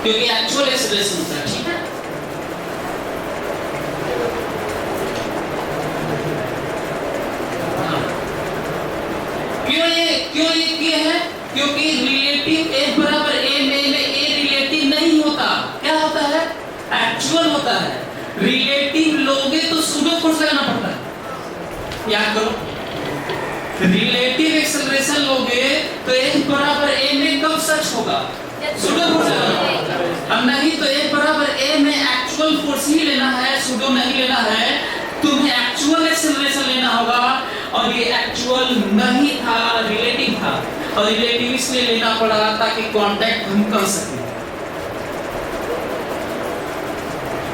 क्योंकि एक्चुअल एक्सेलरेशन था, ठीक है। क्यों ये किए हैं? क्योंकि रिलेटिव F बराबर A में A रिलेटिव नहीं होता, क्या होता है? एक्चुअल होता है। रिलेटिव लोगे तो सूडो फोर्स लगाना पड़ता है, याद करो। रिलेटिव एक्सेलरेशन लोगे तो F बराबर A में कब सच होगा? सूडो फोर्स लगाना। अब नहीं तो F बराबर A में एक्चुअल फोर्स ही लेना है, सूडो नहीं लेना है। तुम्हें एक्चुअल एक्सेलरेशन लेना होगा और ये एक्चुअल नहीं था, रिलेटिव था, और रिलेटिव इसलिए लेना पड़ा ताकि कांटेक्ट हम कर सकें।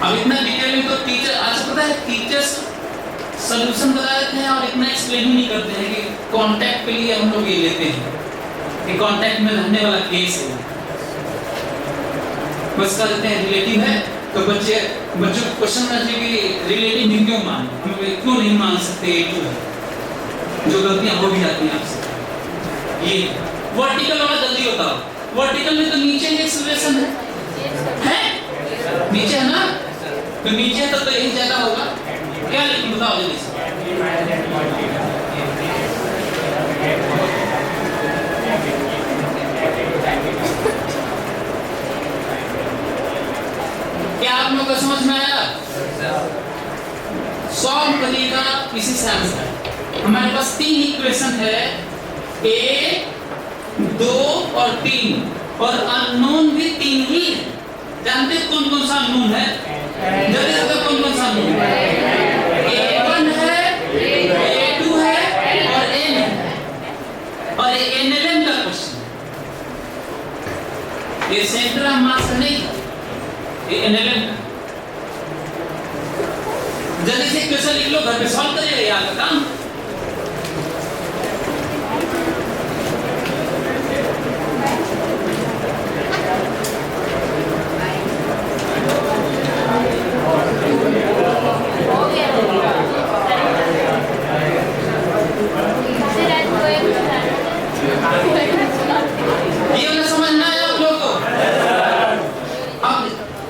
अब इतना डिटेल में तो टीचर आज पता है, टीचर्स सॉल्यूशन बता देते हैं और इतना एक्सप्लेन नहीं करते हैं कि कांटेक्ट के लिए हम लोग ये लेते हैं कि कांटेक्ट में रहने वाला केस है, बस कर देते हैं रिलेटिव है। तो बच्चों को क्वेश्चन करना चाहिए कि रिलेटिव भी क्यों मान, हम क्यों नहीं मान सकते A2 है, जो गलतियां हो भी जाती हैं आपसे। ये वर्टिकल वाला जल्दी होता है, वर्टिकल में तो नीचे ही एक्सेलरेशन है नीचे है ना, तो नीचे तो यही ज्यादा होगा क्या, लेकिन बताओ जल्दी से। क्या आप लोगों को समझ में आया? सॉल्व करिएगा इसी से आंसर। हमारे पास 3 इक्वेशन है, A, 2 और 3, और अननोन भी 3 ही है। जानते कौन कौन सा अननोन है? जल्दी बताओ कौन कौन सा अननोन है? A1 है, A2 है और N है, और ये NLM का क्वेश्चन, ये सेंटर ऑफ मास नहीं है, ये NLM का। जल्दी से क्वेश्चन लिख लो, घर पे सॉल्व करिएगा, याद का काम। ये वाला समझना है आप लोगों को? अब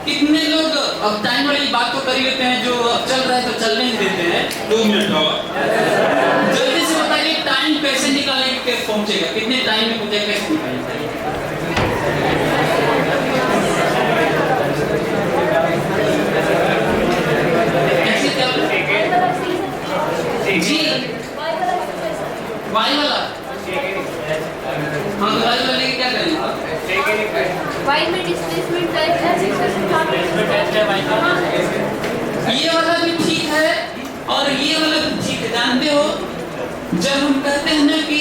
कितने लोग अब टाइम वाली बात तो कर ही लेते हैं, जो चल रहा है तो चलने ही देते हैं। 2 मिनट और जल्दी से बताइए टाइम कैसे निकालेंगे, कैसे पहुंचेगा, कितने टाइम में पहुंचेगा, कैसे निकालेंगे? कैसे क्या जी वाई वाला? हाँ तो वाई वाले क्या करेंगे? वाई में डिस्प्लेसमेंट ये वाला भी ठीक है और ये वाला भी ठीक है। जानते हो जब हम कहते हैं ना कि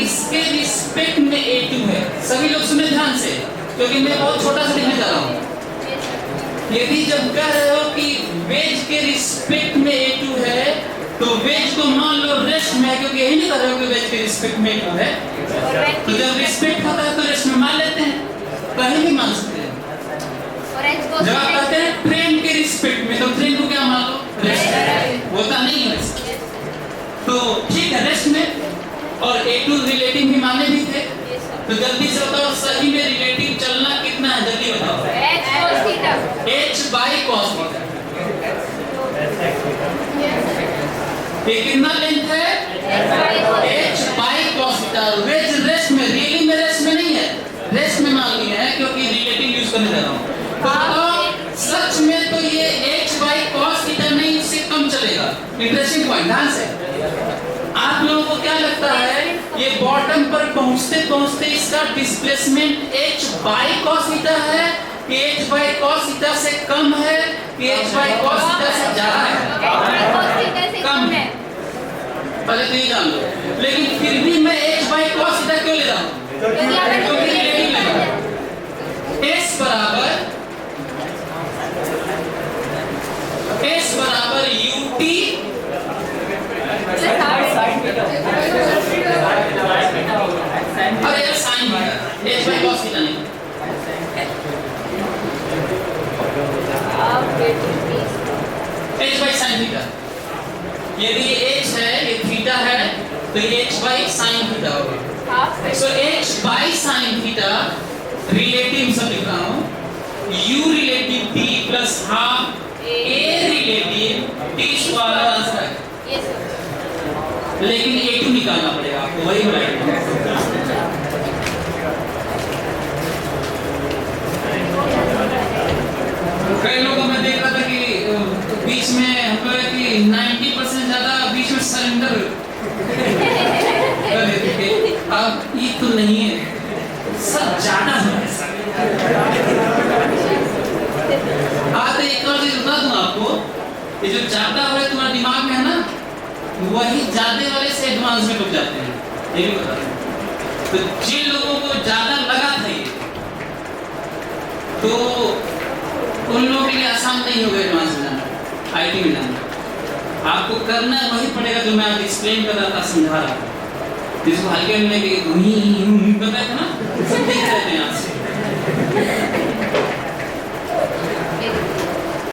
इसके रिस्पेक्ट में A2 है, सभी लोग सुने ध्यान से क्योंकि मैं बहुत छोटा सा लिखने जा रहा हूँ। यदि जब कह रहे हो कि वेज के रिस्पेक्ट में A2 है तो वेज को मान लो रेस्ट में है, क्योंकि यही नहीं कर रहे हो कि वेज के रिस्पेक्ट में A2 है, तो जब रिस्पेक्ट होता है तो रेस्ट में मान लेते हैं, कहीं भी मान सकते हैं। जब आप कहते हैं ट्रेन के रिस्पेक्ट में तो ट्रेन को क्या मान लो, रेस्ट होता नहीं है रेस्ट, तो ठीक है रेस्ट में। और A2 रिलेटिव भी माने भी थे, तो जल्दी से बताओ सही में रिलेटिव चलना कितना है, जल्दी बताओ। h by cos theta. ये कितना लेंथ है? h by cos theta. Wedge rest में, रियली में रेस्ट में नहीं है, रेस्ट में मान लिया है क्योंकि रिलेटिव यूज करने जा रहा हूँ। तो बताओ सच में तो ये h by cos थीटा नहीं, इससे कम चलेगा। इंटरेस्टिंग पॉइंट, ध्यान से। आप लोगों को क्या लगता है ये बॉटम पर पहुंचते पहुंचते इसका displacement h by cos theta है कि h by cos थीटा से कम है कि h by cos थीटा से ज्यादा है? कम है, पहले तो ये जान लो। लेकिन फिर भी मैं h by cos थीटा क्यों ले रहा हूँ? क्योंकि रिलेटिव ले रहा हूँ। s बराबर ut अरे यार sine h by cos theta नहीं, h by sin थीटा। यदि ये h है, ये थीटा है, तो ये h by sin थीटा होगा। सो h by sin theta relative सब लिख रहा हूँ, u relative t plus half a relative t square answer है। लेकिन A2 निकालना पड़ेगा आपको, वही बनाएंगे। ये जो ज्यादा वाले तुम्हारे दिमाग में है ना, वही ज्यादा वाले से एडवांस में लोग जाते हैं, ये भी बता रहे हैं। तो जिन लोगों को ज्यादा लगा था ये, तो उन लोगों के लिए आसान नहीं होगा एडवांस में जाना, आईटी में जाना। आपको करना वही पड़ेगा जो मैं आप एक्सप्लेन कर रहा था, समझा रहा था, जिसको हल्के में पता था ना, सब देख रहे थे यहाँ से।